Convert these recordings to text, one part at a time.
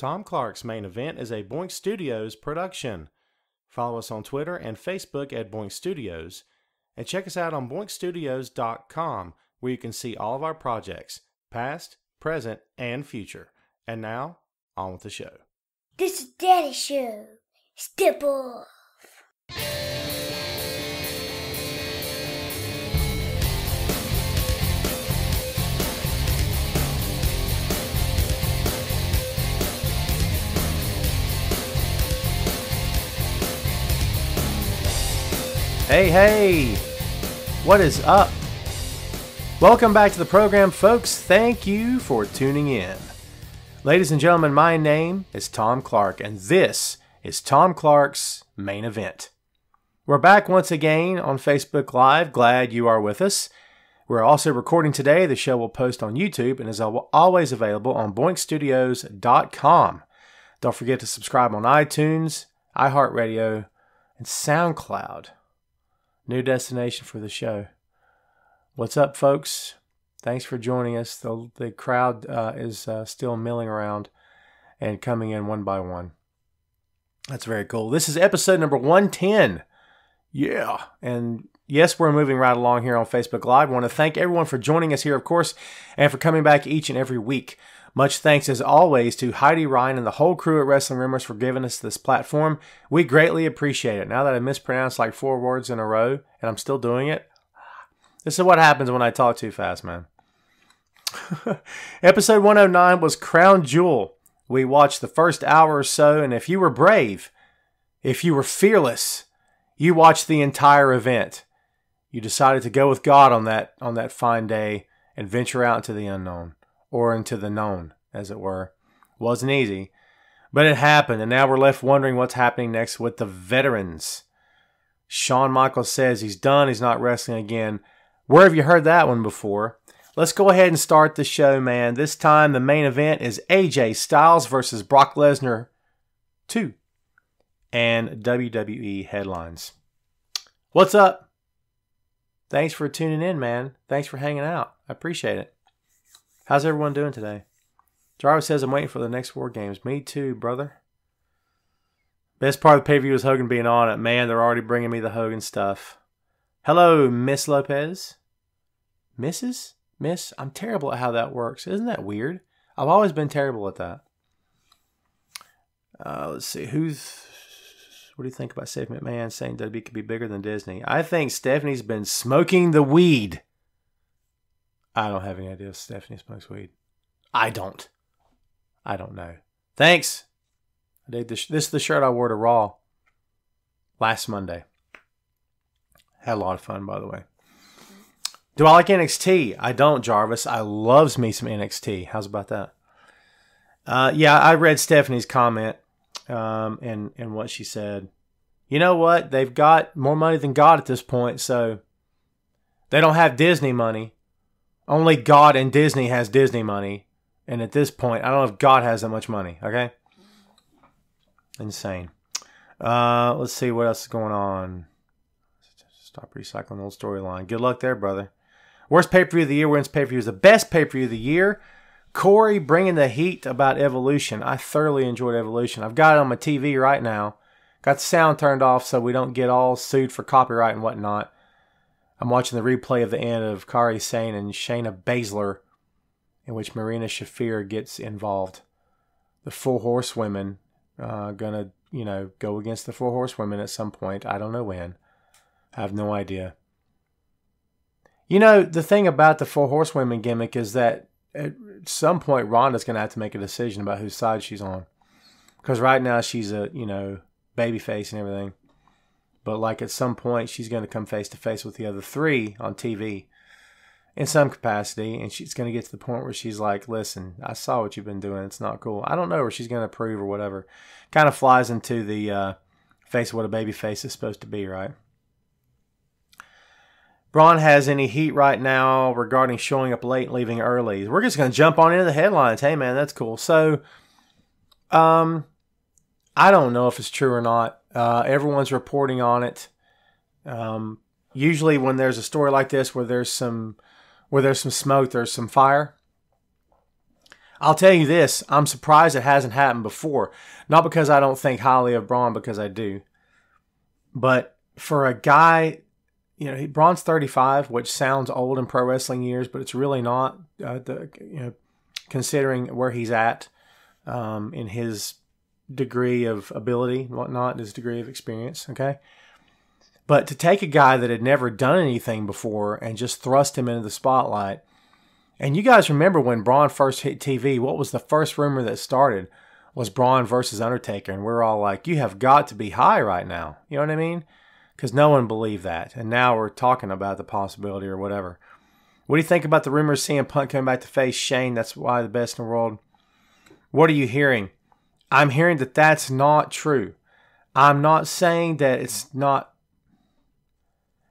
Tom Clark's Main Event is a Boink Studios production. Follow us on Twitter and Facebook at Boink Studios, and check us out on boinkstudios.com, where you can see all of our projects, past, present, and future. And now, on with the show. This is Daddy's show. Step off. Hey, what is up? Welcome back to the program, folks. Thank you for tuning in. Ladies and gentlemen, my name is Tom Clark, and this is Tom Clark's Main Event. We're back once again on Facebook Live. Glad you are with us. We're also recording today. The show will post on YouTube and is always available on boinkstudios.com. Don't forget to subscribe on iTunes, iHeartRadio, and SoundCloud. New destination for the show. What's up, folks? Thanks for joining us. The crowd is still milling around and coming in one by one. That's very cool. This is episode number 110. Yeah. And yes, we're moving right along here on Facebook Live. I want to thank everyone for joining us here, of course, and for coming back each and every week. Much thanks, as always, to Heidi Ryan and the whole crew at Wrestling Rumors for giving us this platform. We greatly appreciate it. Now that I mispronounced like 4 words in a row, and I'm still doing it, this is what happens when I talk too fast, man. Episode 109 was Crown Jewel. We watched the first hour or so, and if you were brave, if you were fearless, you watched the entire event. You decided to go with God on that fine day and venture out into the unknown. Or into the known, as it were. Wasn't easy, but it happened, and now we're left wondering what's happening next with the veterans. Shawn Michaels says he's done, he's not wrestling again. Where have you heard that one before? Let's go ahead and start the show, man. This time the main event is AJ Styles versus Brock Lesnar 2 and WWE headlines. What's up? Thanks for tuning in, man. Thanks for hanging out. I appreciate it. How's everyone doing today? Jarvis says, I'm waiting for the next War Games. Me too, brother. Best part of the pay-per-view is Hogan being on it. Man, they're already bringing me the Hogan stuff. Hello, Miss Lopez. Mrs.? Miss? I'm terrible at how that works. Isn't that weird? I've always been terrible at that. Let's see. What do you think about Stephanie McMahon saying WWE could be bigger than Disney? I think Stephanie's been smoking the weed. I don't have any idea if Stephanie smokes weed. I don't know. Thanks. This is the shirt I wore to Raw last Monday. Had a lot of fun, by the way. Do I like NXT? I don't, Jarvis. I loves me some NXT. How's about that? Yeah, I read Stephanie's comment and what she said. You know what? They've got more money than God at this point, so they don't have Disney money. Only God and Disney has Disney money. And at this point, I don't know if God has that much money. Okay? Insane. Let's see what else is going on. Stop recycling the old storyline. Good luck there, brother. Worst pay-per-view of the year wins pay-per-view is the best pay-per-view of the year. Corey bringing the heat about Evolution. I thoroughly enjoyed Evolution. I've got it on my TV right now. Got the sound turned off so we don't get all sued for copyright and whatnot. I'm watching the replay of the end of Kairi Sane and Shayna Baszler, in which Marina Shafir gets involved. The 4 Horsewomen gonna, go against the 4 Horsewomen at some point. I don't know when. I have no idea. The thing about the 4 Horsewomen gimmick is that at some point Ronda's gonna have to make a decision about whose side she's on. Because right now she's a, babyface and everything. But like at some point, she's going to come face to face with the other 3 on TV in some capacity. And she's going to get to the point where she's like, listen, I saw what you've been doing. It's not cool. I don't know where she's going to prove or whatever. Kind of flies into the face of what a baby face is supposed to be, right? Braun has any heat right now regarding showing up late and leaving early. We're just going to jump on into the headlines. Hey, man, that's cool. So, I don't know if it's true or not. Everyone's reporting on it. Usually when there's a story like this where there's some smoke, there's some fire. I'll tell you this, I'm surprised it hasn't happened before. Not because I don't think highly of Braun, because I do. But for a guy, Braun's 35, which sounds old in pro wrestling years, but it's really not, considering where he's at in his degree of ability and whatnot, his degree of experience, okay? But to take a guy that had never done anything before and just thrust him into the spotlight. And you guys remember when Braun first hit TV, what was the first rumor that started? Was Braun versus Undertaker. And we're all like, you have got to be high right now. You know what I mean? Because no one believed that. And now we're talking about the possibility or whatever. What do you think about the rumors CM Punk coming back to face Shane? That's why the best in the world. What are you hearing? I'm hearing that that's not true. I'm not saying that it's not.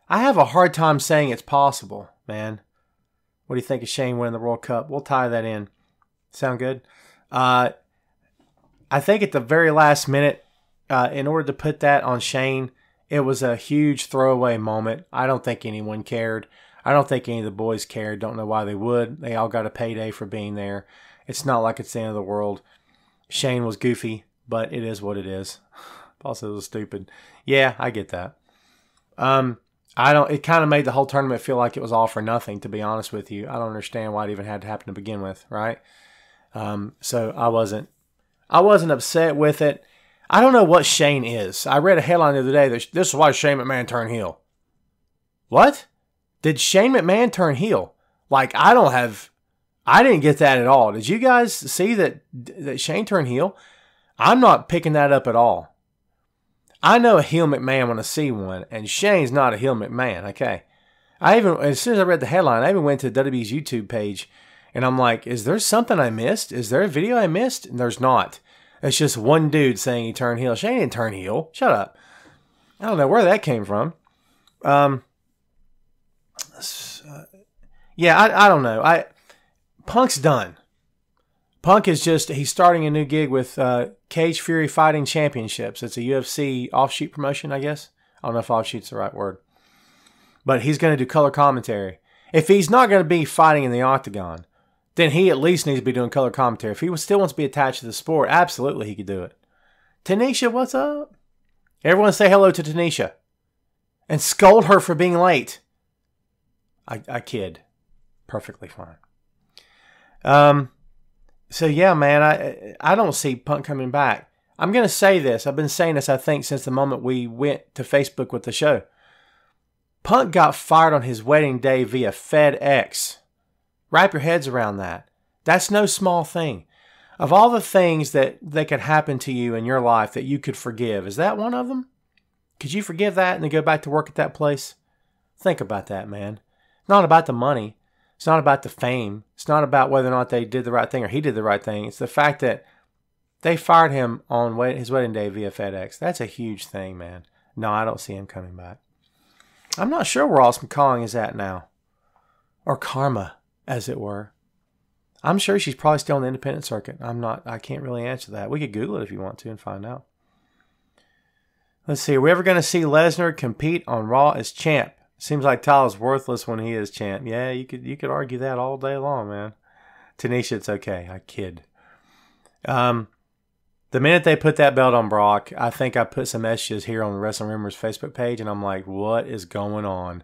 I have a hard time saying it's possible, man. What do you think of Shane winning the World Cup? We'll tie that in. Sound good? I think at the very last minute, in order to put that on Shane, it was a huge throwaway moment. I don't think anyone cared. I don't think any of the boys cared. Don't know why they would. They all got a payday for being there. It's not like it's the end of the world. Shane was goofy, but it is what it is. Also, it was stupid. Yeah, I get that. It kind of made the whole tournament feel like it was all for nothing, to be honest with you. I don't understand why it even had to happen to begin with, right? So I wasn't upset with it. I don't know what Shane is. I read a headline the other day that this is why Shane McMahon turned heel. What? Did Shane McMahon turn heel? Like, I didn't get that at all. Did you guys see that Shane turned heel? I'm not picking that up at all. I know a heel McMahon when I see one, and Shane's not a heel McMahon, okay? As soon as I read the headline, I even went to WWE's YouTube page, and I'm like, is there something I missed? Is there a video I missed? And there's not. It's just one dude saying he turned heel. Shane didn't turn heel. Shut up. I don't know where that came from. Yeah, I don't know. Punk's done. Punk is he's starting a new gig with Cage Fury Fighting Championships. It's a UFC offshoot promotion, I guess. I don't know if offshoot's the right word. But he's going to do color commentary. If he's not going to be fighting in the octagon, then he at least needs to be doing color commentary. If he still wants to be attached to the sport, absolutely he could do it. Tanisha, what's up? Everyone say hello to Tanisha. And scold her for being late. I kid. Perfectly fine. So yeah, man, I don't see Punk coming back. I'm going to say this. I've been saying this, I think, since the moment we went to Facebook with the show. Punk got fired on his wedding day via FedEx. Wrap your heads around that. That's no small thing. Of all the things that could happen to you in your life that you could forgive, is that one of them? Could you forgive that and then go back to work at that place? Think about that, man. It's not about the money. It's not about the fame. It's not about whether or not they did the right thing or he did the right thing. It's the fact that they fired him on his wedding day via FedEx. That's a huge thing, man. No, I don't see him coming back. I'm not sure where Awesome Calling is at now. Or Karma, as it were. I'm sure she's probably still on the independent circuit. I can't really answer that. We could Google it if you want to and find out. Let's see. Are we ever going to see Lesnar compete on Raw as champ? Seems like Tyler's worthless when he is champ. Yeah, you could argue that all day long, man. Tanisha, it's okay. I kid. The minute they put that belt on Brock, I think I put some messages here on the Wrestling Rumors Facebook page, and I'm like, what is going on?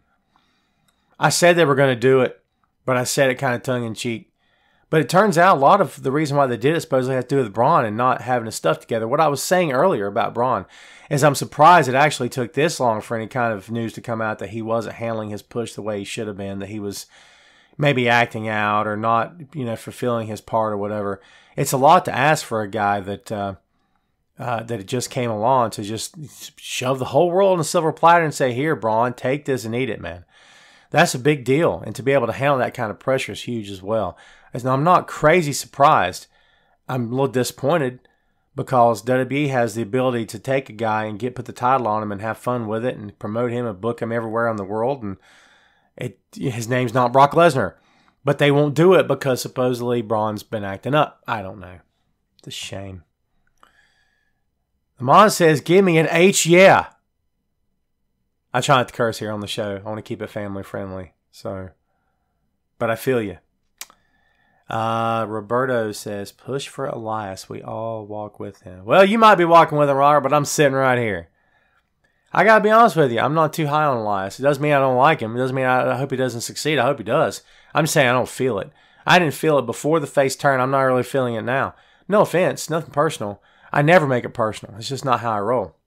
I said they were going to do it, but I said it kind of tongue-in-cheek. But it turns out a lot of the reason why they did it supposedly has to do with Braun and not having his stuff together. What I was saying earlier about Braun is I'm surprised it actually took this long for any kind of news to come out that he wasn't handling his push the way he should have been, that he was maybe acting out or not, fulfilling his part or whatever. It's a lot to ask for a guy that it just came along to just shove the whole world on a silver platter and say, here, Braun, take this and eat it, man. That's a big deal. And to be able to handle that kind of pressure is huge as well. Now, I'm not crazy surprised. I'm a little disappointed because WWE has the ability to take a guy and put the title on him and have fun with it and promote him and book him everywhere in the world. And his name's not Brock Lesnar. But they won't do it because supposedly Braun's been acting up. I don't know. It's a shame. Lamont says, give me an H, yeah. I try not to curse here on the show. I want to keep it family friendly. But I feel you. Roberto says, push for Elias. We all walk with him. Well, you might be walking with him, Robert, but I'm sitting right here. I got to be honest with you. I'm not too high on Elias. It doesn't mean I don't like him. It doesn't mean I hope he doesn't succeed. I hope he does. I'm just saying I don't feel it. I didn't feel it before the face turn. I'm not really feeling it now. No offense. Nothing personal. I never make it personal. It's just not how I roll.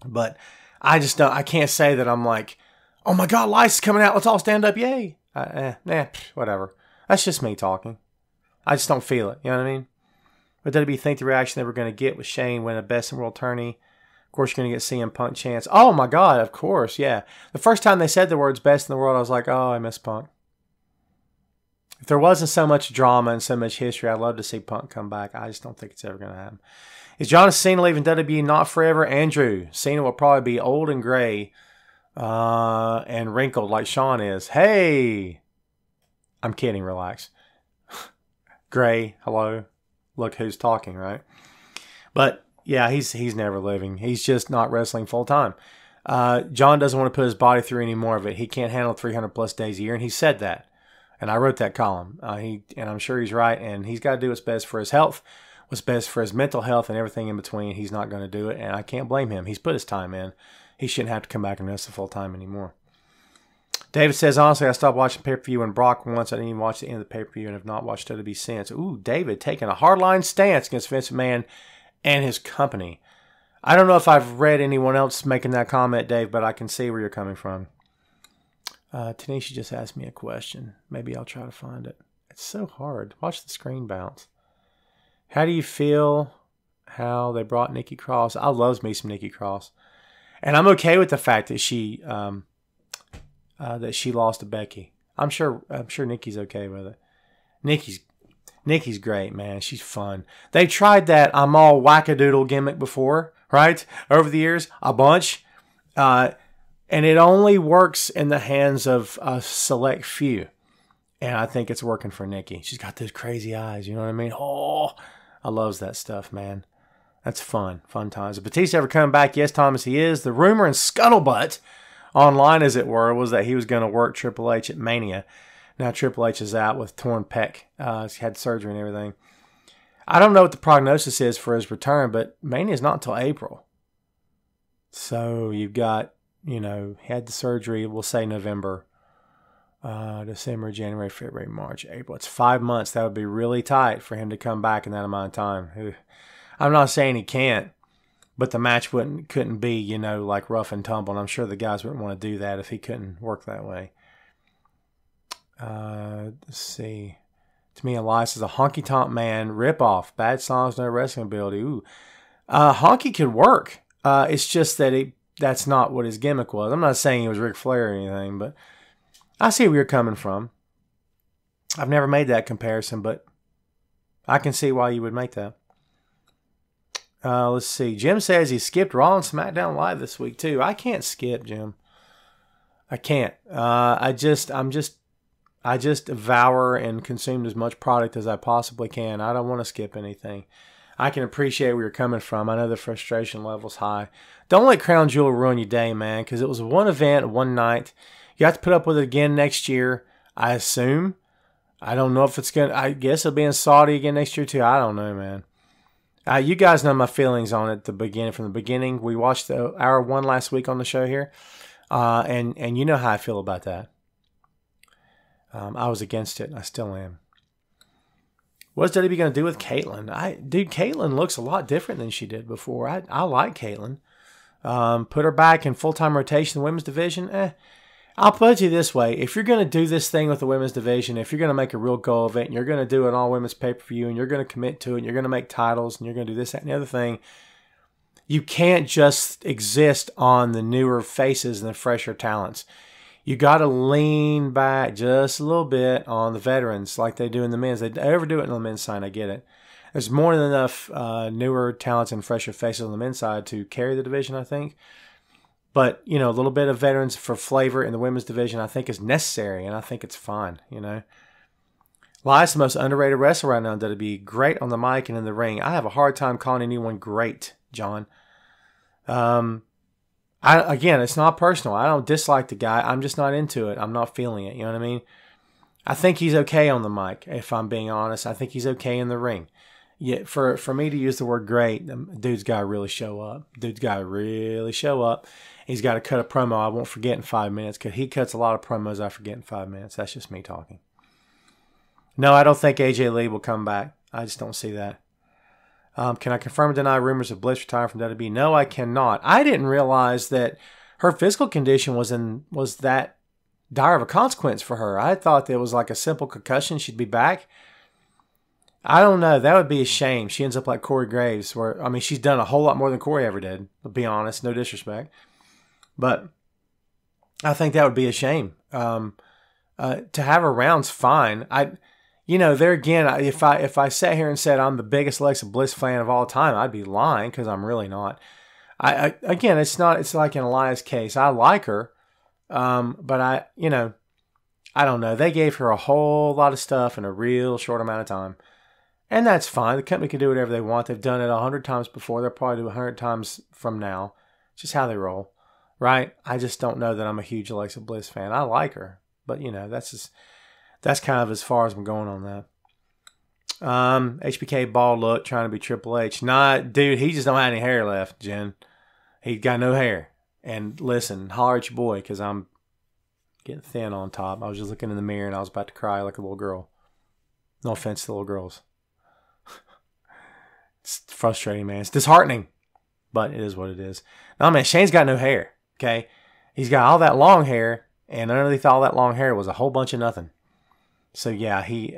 But I just don't. I can't say that I'm like, oh my God, Elias is coming out. Let's all stand up. Yay. Whatever. That's just me talking. I just don't feel it. You know what I mean? But did it think the reaction they were going to get with Shane winning a Best in World tourney? Of course, you're going to get CM Punk chance. Oh, my God, of course, yeah. The first time they said the words best in the world, I was like, oh, I miss Punk. If there wasn't so much drama and so much history, I'd love to see Punk come back. I just don't think it's ever going to happen. Is John Cena leaving WWE? Not forever. Andrew, Cena will probably be old and gray and wrinkled like Sean is. Hey! I'm kidding, relax. Gray, hello. Look who's talking, right? But yeah, he's never living. He's just not wrestling full time. John doesn't want to put his body through any more of it. He can't handle 300 plus days a year, and he said that. And I wrote that column. And I'm sure he's right. And he's got to do what's best for his health, what's best for his mental health, and everything in between. He's not going to do it, and I can't blame him. He's put his time in. He shouldn't have to come back and wrestle full time anymore. David says, honestly, I stopped watching pay-per-view when Brock once. I didn't even watch the end of the pay-per-view and have not watched WWE since. Ooh, David taking a hardline stance against Vince McMahon and his company. I don't know if I've read anyone else making that comment, Dave, but I can see where you're coming from. Tanisha just asked me a question. Maybe I'll try to find it. It's so hard. Watch the screen bounce. How do you feel how they brought Nikki Cross? I love me some Nikki Cross. And I'm okay with the fact that she lost to Becky. I'm sure Nikki's okay with it. Nikki's great, man. She's fun. They tried that I'm all wackadoodle gimmick before, right? Over the years, a bunch. And it only works in the hands of a select few. And I think it's working for Nikki. She's got those crazy eyes, you know what I mean? Oh, I loves that stuff, man. That's fun. Fun times. Is Batista ever coming back? Yes, Thomas, he is. The rumor and scuttlebutt, online as it were, was that he was going to work Triple H at Mania. Now Triple H is out with torn pec. He's had surgery and everything. I don't know what the prognosis is for his return, but Mania is not until April. So you've got, he had the surgery, we'll say November, December, January, February, March, April. It's 5 months. That would be really tight for him to come back in that amount of time. I'm not saying he can't, but the match couldn't be, like rough and tumble. And I'm sure the guys wouldn't want to do that if he couldn't work that way. Let's see. To me, Elias is a honky-tonk man, rip-off, bad songs, no wrestling ability. Ooh. Honky could work. It's just that that's not what his gimmick was. I'm not saying he was Ric Flair or anything, but I see where you're coming from. I've never made that comparison, but I can see why you would make that. Let's see. Jim says he skipped Raw and SmackDown Live this week too. I can't skip, Jim. I can't. I just devour and consume as much product as I possibly can. I don't want to skip anything. I can appreciate where you're coming from. I know the frustration level's high. Don't let Crown Jewel ruin your day, man, because it was one event, one night. You have to put up with it again next year, I assume. I don't know if it's going to... I guess it'll be in Saudi again next year, too. I don't know, man. You guys know my feelings on it from the beginning. We watched the hour one last week on the show here, and you know how I feel about that. I was against it, and I still am. What's WWE going to do with Caitlyn? Caitlyn looks a lot different than she did before. I like Caitlyn. Put her back in full-time rotation in the women's division. I'll put it to you this way. If you're going to do this thing with the women's division, if you're going to make a real goal event, and you're going to do an all-women's pay-per-view, and you're going to commit to it, and you're going to make titles, and you're going to do this, that, and the other thing, you can't just exist on the newer faces and the fresher talents. You got to lean back just a little bit on the veterans like they do in the men's. They overdo it on the men's side, I get it. There's more than enough newer talents and fresher faces on the men's side to carry the division, I think. But, a little bit of veterans for flavor in the women's division I think is necessary, and I think it's fine, Elias, the most underrated wrestler right now, that'd be great on the mic and in the ring. I have a hard time calling anyone great, John. Again, it's not personal. I don't dislike the guy. I'm just not into it. I'm not feeling it. You know what I mean? I think he's okay on the mic, if I'm being honest. I think he's okay in the ring. Yeah, for me to use the word great, dude's got to really show up. Dude's got to really show up. He's got to cut a promo I won't forget in 5 minutes, because he cuts a lot of promos I forget in 5 minutes. That's just me talking. No, I don't think AJ Lee will come back. I just don't see that. Can I confirm or deny rumors of Bliss retiring from WWE? No, I cannot. I didn't realize that her physical condition was that dire of a consequence for her. I thought that it was like a simple concussion. She'd be back. I don't know. That would be a shame. She ends up like Corey Graves, where, I mean, she's done a whole lot more than Corey ever did, to be honest. No disrespect. But I think that would be a shame. To have her round's fine. There again, if I sat here and said I'm the biggest Alexa Bliss fan of all time, I'd be lying, because I'm really not. Again, it's like in Elias' case. I like her, but I don't know. They gave her a whole lot of stuff in a real short amount of time. And that's fine. The company can do whatever they want. They've done it 100 times before. They'll probably do 100 times from now. It's just how they roll, right? I just don't know that I'm a huge Alexa Bliss fan. I like her, but that's kind of as far as I'm going on that. HBK bald look, trying to be Triple H. Nah, dude, he just don't have any hair left, Jen. He got no hair. And listen, holler at your boy, because I'm getting thin on top. I was just looking in the mirror and I was about to cry like a little girl. No offense to little girls. It's frustrating, man. It's disheartening, but it is what it is. No, man, Shane's got no hair, okay? He's got all that long hair, and underneath all that long hair was a whole bunch of nothing. So, yeah, he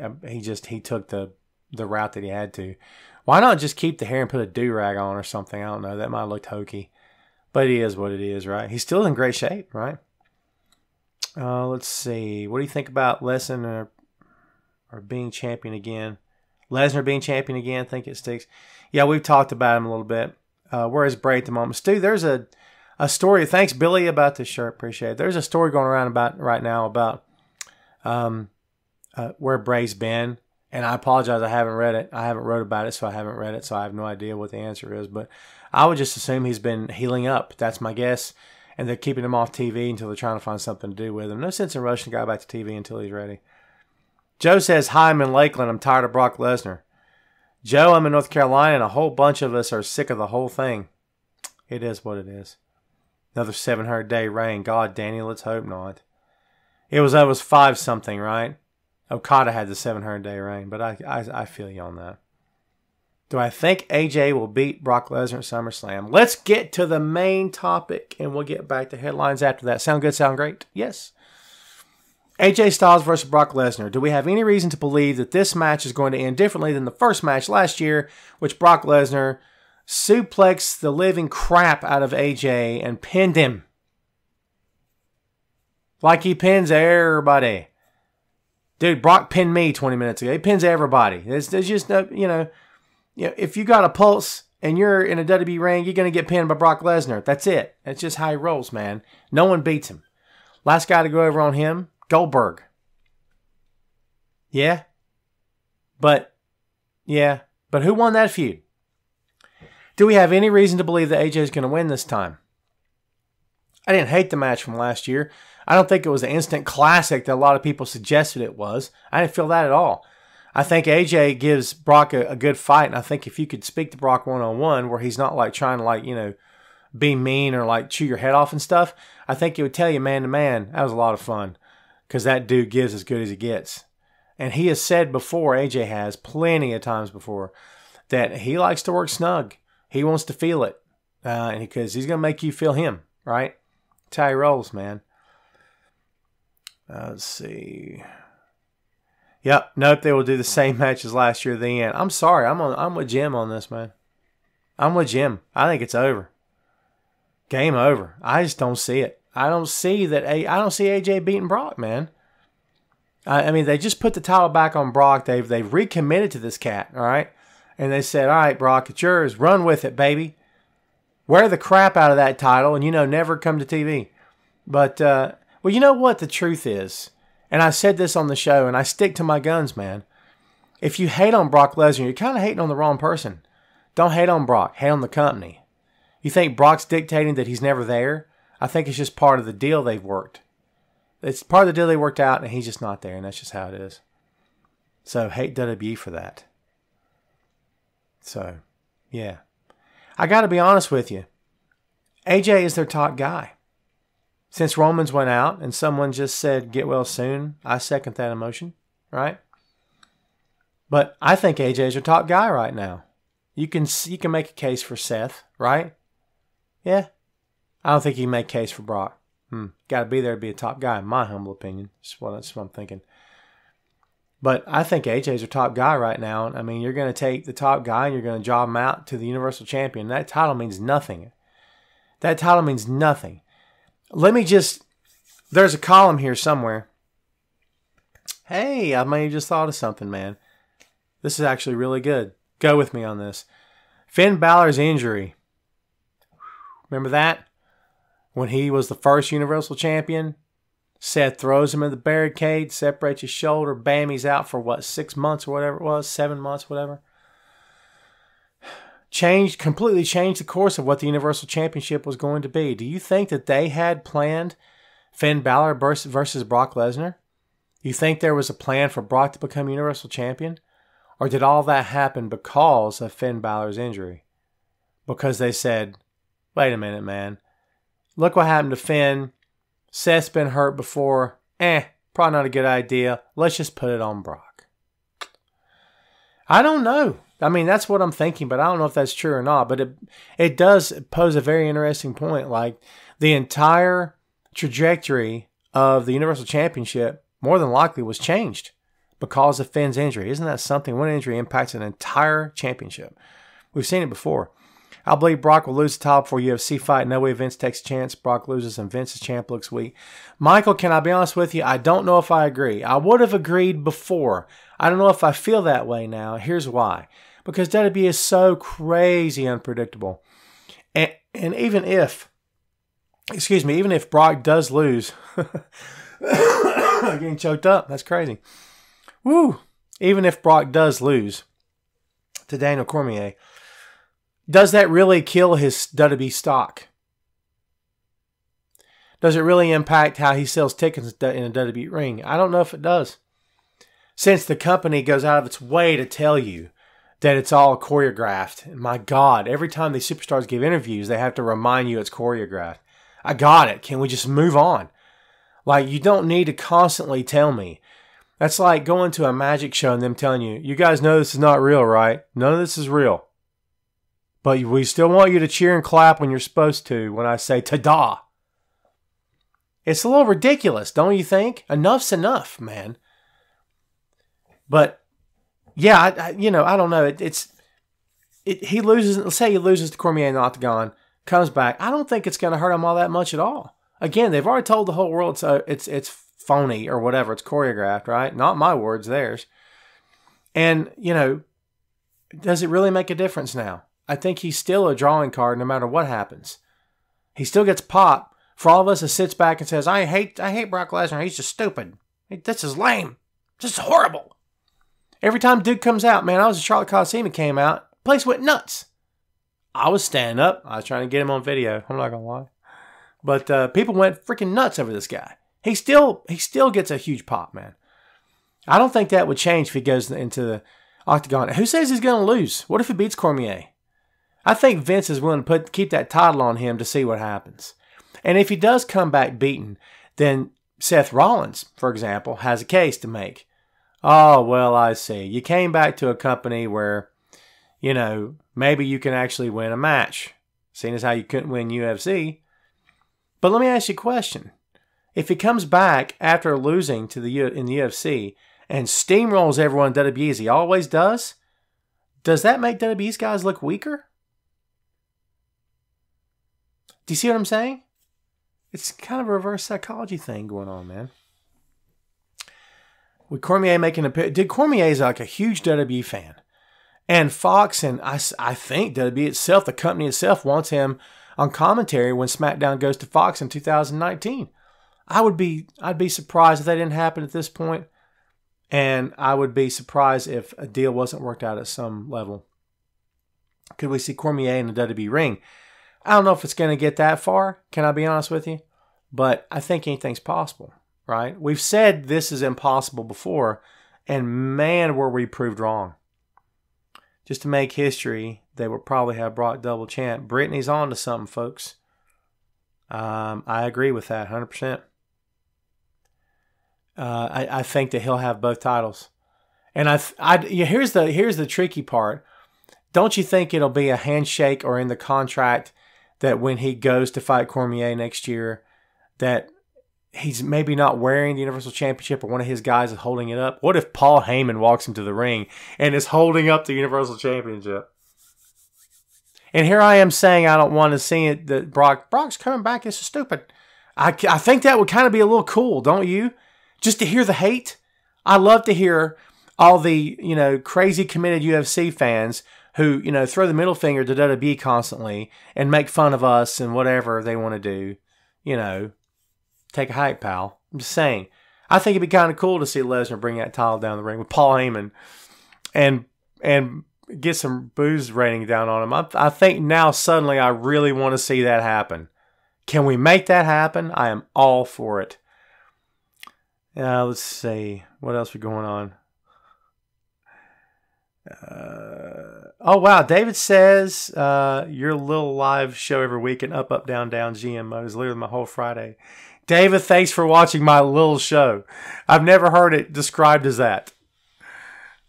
took the route that he had to. Why not just keep the hair and put a do-rag on or something? I don't know. That might have looked hokey. But it is what it is, right? He's still in great shape, right? Let's see. What do you think about Lesnar or being champion again? Lesnar being champion again, think it sticks. Yeah, we've talked about him a little bit. Where is Bray at the moment? Stu, there's a story. Thanks, Billy, about this shirt. Appreciate it. There's a story going around right now about where Bray's been. And I apologize, I haven't read it. I haven't wrote about it, so I haven't read it. So I have no idea what the answer is. But I would just assume he's been healing up. That's my guess. And they're keeping him off TV until they're trying to find something to do with him. No sense in rushing the guy back to TV until he's ready. Joe says, hi, I'm in Lakeland. I'm tired of Brock Lesnar. Joe, I'm in North Carolina, and a whole bunch of us are sick of the whole thing. It is what it is. Another 700-day reign. God, Danny, let's hope not. It was 5 something, right? Okada had the 700-day reign, but I feel you on that. Do I think AJ will beat Brock Lesnar at SummerSlam? Let's get to the main topic, and we'll get back to headlines after that. Sound good? Sound great? Yes. AJ Styles versus Brock Lesnar. Do we have any reason to believe that this match is going to end differently than the first match last year, which Brock Lesnar suplexed the living crap out of AJ and pinned him? Like he pins everybody. Dude, Brock pinned me 20 minutes ago. He pins everybody. There's just no, if you got a pulse and you're in a WWE ring, you're going to get pinned by Brock Lesnar. That's it. That's just how he rolls, man. No one beats him. Last guy to go over on him, Goldberg. Yeah. But who won that feud? Do we have any reason to believe that AJ is going to win this time? I didn't hate the match from last year. I don't think it was an instant classic that a lot of people suggested it was. I didn't feel that at all. I think AJ gives Brock a good fight, and I think if you could speak to Brock one-on-one where he's not like trying to be mean or like chew your head off and stuff, I think he would tell you man to man, that was a lot of fun because that dude gives as good as he gets. And he has said before, AJ has plenty of times before, that he likes to work snug. He wants to feel it because he's going to make you feel him, right? That's how he rolls, man. Let's see. Yep. Nope. They will do the same match as last year at the end. I'm sorry. I'm with Jim on this, man. I'm with Jim. I think it's over. Game over. I just don't see it. I don't see AJ beating Brock, man. I mean, they just put the title back on Brock. They've recommitted to this cat, all right? And they said, all right, Brock, it's yours. Run with it, baby. Wear the crap out of that title and, never come to TV. But, well, you know what the truth is? And I said this on the show, and I stick to my guns, man. If you hate on Brock Lesnar, you're kind of hating on the wrong person. Don't hate on Brock. Hate on the company. You think Brock's dictating that he's never there? I think it's just part of the deal they've worked. It's part of the deal they worked out, and he's just not there, and that's just how it is. So, hate WWE for that. So, yeah. I got to be honest with you. AJ is their top guy. Since Roman's went out and someone just said, get well soon, I second that emotion, right? But I think AJ is your top guy right now. You can make a case for Seth, right? Yeah. I don't think you can make a case for Brock. Got to be there to be a top guy, in my humble opinion. That's what I'm thinking. But I think AJ's your top guy right now. I mean, you're going to take the top guy and you're going to job him out to the Universal Champion. That title means nothing. That title means nothing. There's a column here somewhere. Hey, I may have just thought of something, man. This is actually really good. Go with me on this. Finn Balor's injury. Remember that? When he was the first Universal Champion, Seth throws him in the barricade, separates his shoulder, bam, he's out for 6 months or whatever it was, 7 months, whatever. Completely changed the course of what the Universal Championship was going to be. Do you think that they had planned Finn Balor versus Brock Lesnar? You think there was a plan for Brock to become Universal Champion? Or did all that happen because of Finn Balor's injury? Because they said, wait a minute, man. Look what happened to Finn. Seth's been hurt before. Probably not a good idea. Let's just put it on Brock. I don't know. I mean, that's what I'm thinking, but I don't know if that's true or not. But it does pose a very interesting point. Like, the entire trajectory of the Universal Championship more than likely was changed because of Finn's injury. Isn't that something? One injury impacts an entire championship. We've seen it before. I believe Brock will lose the title before UFC fight. No way Vince takes a chance. Brock loses and Vince's champ looks weak. Michael, can I be honest with you? I don't know if I agree. I would have agreed before. I don't know if I feel that way now. Here's why. Because WWE is so crazy unpredictable. And even if Brock does lose, I'm getting choked up. That's crazy. Woo! Even if Brock does lose to Daniel Cormier, does that really kill his WWE stock? Does it really impact how he sells tickets in a WWE ring? I don't know if it does. Since the company goes out of its way to tell you that it's all choreographed. My God, every time these superstars give interviews, they have to remind you it's choreographed. I got it. Can we just move on? Like, you don't need to constantly tell me. That's like going to a magic show and them telling you, you guys know this is not real, right? None of this is real. But we still want you to cheer and clap when you're supposed to when I say ta-da. It's a little ridiculous, don't you think? Enough's enough, man. But, yeah, I don't know. He loses, let's say he loses to Cormier in the Octagon, comes back. I don't think it's going to hurt him all that much at all. Again, they've already told the whole world it's phony or whatever. It's choreographed, right? Not my words, theirs. And, does it really make a difference now? I think he's still a drawing card no matter what happens. He still gets pop. For all of us that sits back and says, I hate Brock Lesnar. He's just stupid. This is lame. This is horrible. Every time Duke comes out, man, I was at Charlotte Coliseum and came out. Place went nuts. I was standing up. I was trying to get him on video. I'm not going to lie. But people went freaking nuts over this guy. He still gets a huge pop, man. I don't think that would change if he goes into the Octagon. Who says he's going to lose? What if he beats Cormier? I think Vince is willing to keep that title on him to see what happens. And if he does come back beaten, then Seth Rollins, for example, has a case to make. Oh, well, I see. You came back to a company where, maybe you can actually win a match, seeing as how you couldn't win UFC. But let me ask you a question. If he comes back after losing in the UFC and steamrolls everyone in WWE as he always does that make WWE's guys look weaker? Do you see what I'm saying? It's kind of a reverse psychology thing going on, man. With Cormier making Cormier is like a huge WWE fan. And Fox and I think WWE itself, the company itself, wants him on commentary when SmackDown goes to Fox in 2019. I'd be surprised if that didn't happen at this point. And I would be surprised if a deal wasn't worked out at some level. Could we see Cormier in the WWE ring? I don't know if it's going to get that far, can I be honest with you? But I think anything's possible, right? We've said this is impossible before, and man, were we proved wrong. Just to make history, they will probably have Brock double champ. Brittany's on to something, folks. I agree with that 100%. I think that he'll have both titles. And here's the tricky part. Don't you think it'll be a handshake or in the contract that when he goes to fight Cormier next year, that he's maybe not wearing the Universal Championship or one of his guys is holding it up? What if Paul Heyman walks into the ring and is holding up the Universal Championship? And here I am saying I don't want to see it, that Brock's coming back. This is stupid. I think that would kind of be a little cool, don't you? Just to hear the hate. I love to hear all the, crazy committed UFC fans who, throw the middle finger to WWE constantly and make fun of us and whatever they want to do. Take a hike, pal. I'm just saying. I think it'd be kind of cool to see Lesnar bring that title down the ring with Paul Heyman and get some booze rating down on him. I think now suddenly I really want to see that happen. Can we make that happen? I am all for it. Let's see. What else is going on? Oh, wow. David says your little live show every week in up, down, down GM mode is literally my whole Friday. David, thanks for watching my little show. I've never heard it described as that.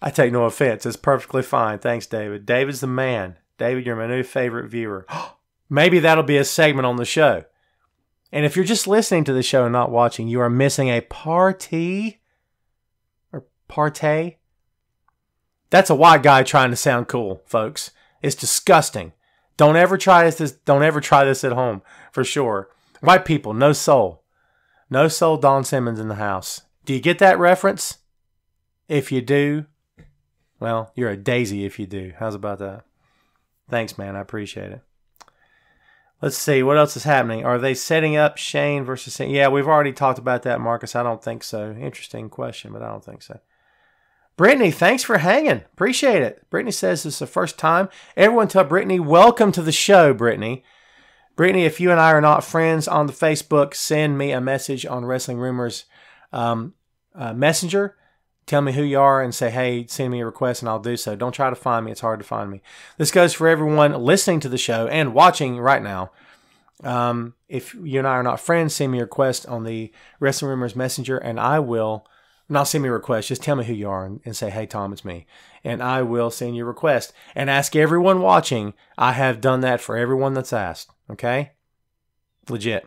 I take no offense. It's perfectly fine. Thanks, David. David's the man. David, you're my new favorite viewer. Maybe that'll be a segment on the show. And if you're just listening to the show and not watching, you are missing a party. Or partay. That's a white guy trying to sound cool, folks. It's disgusting. Don't ever try this. Don't ever try this at home, for sure. White people, no soul. No soul, Don Simmons in the house. Do you get that reference? If you do, well, you're a daisy if you do. How's about that? Thanks, man. I appreciate it. Let's see. What else is happening? Are they setting up Shane versus Shane? Yeah, we've already talked about that, Marcus. I don't think so. Interesting question, but I don't think so. Brittany, thanks for hanging. Appreciate it. Brittany says this is the first time. Everyone tell Brittany, welcome to the show, Brittany. Brittany, if you and I are not friends on the Facebook, send me a message on Wrestling Rumors Messenger. Tell me who you are and say, hey, send me a request and I'll do so. Don't try to find me. It's hard to find me. This goes for everyone listening to the show and watching right now. If you and I are not friends, send me a request on the Wrestling Rumors Messenger and I will not send me a request. Just tell me who you are and say, hey, Tom, it's me. And I will send you a request. And ask everyone watching. I have done that for everyone that's asked. Okay? Legit.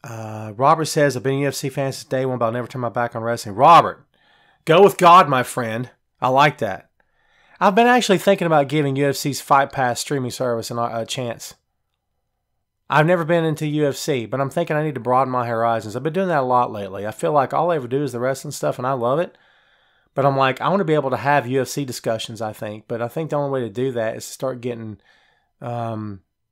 Robert says, I've been a UFC fan since day one, but I'll never turn my back on wrestling. Robert, go with God, my friend. I like that. I've been actually thinking about giving UFC's Fight Pass streaming service a chance. I've never been into UFC, but I'm thinking I need to broaden my horizons. I've been doing that a lot lately. I feel like all I ever do is the wrestling stuff, and I love it. But I'm like, I want to be able to have UFC discussions, I think. But I think the only way to do that is to start getting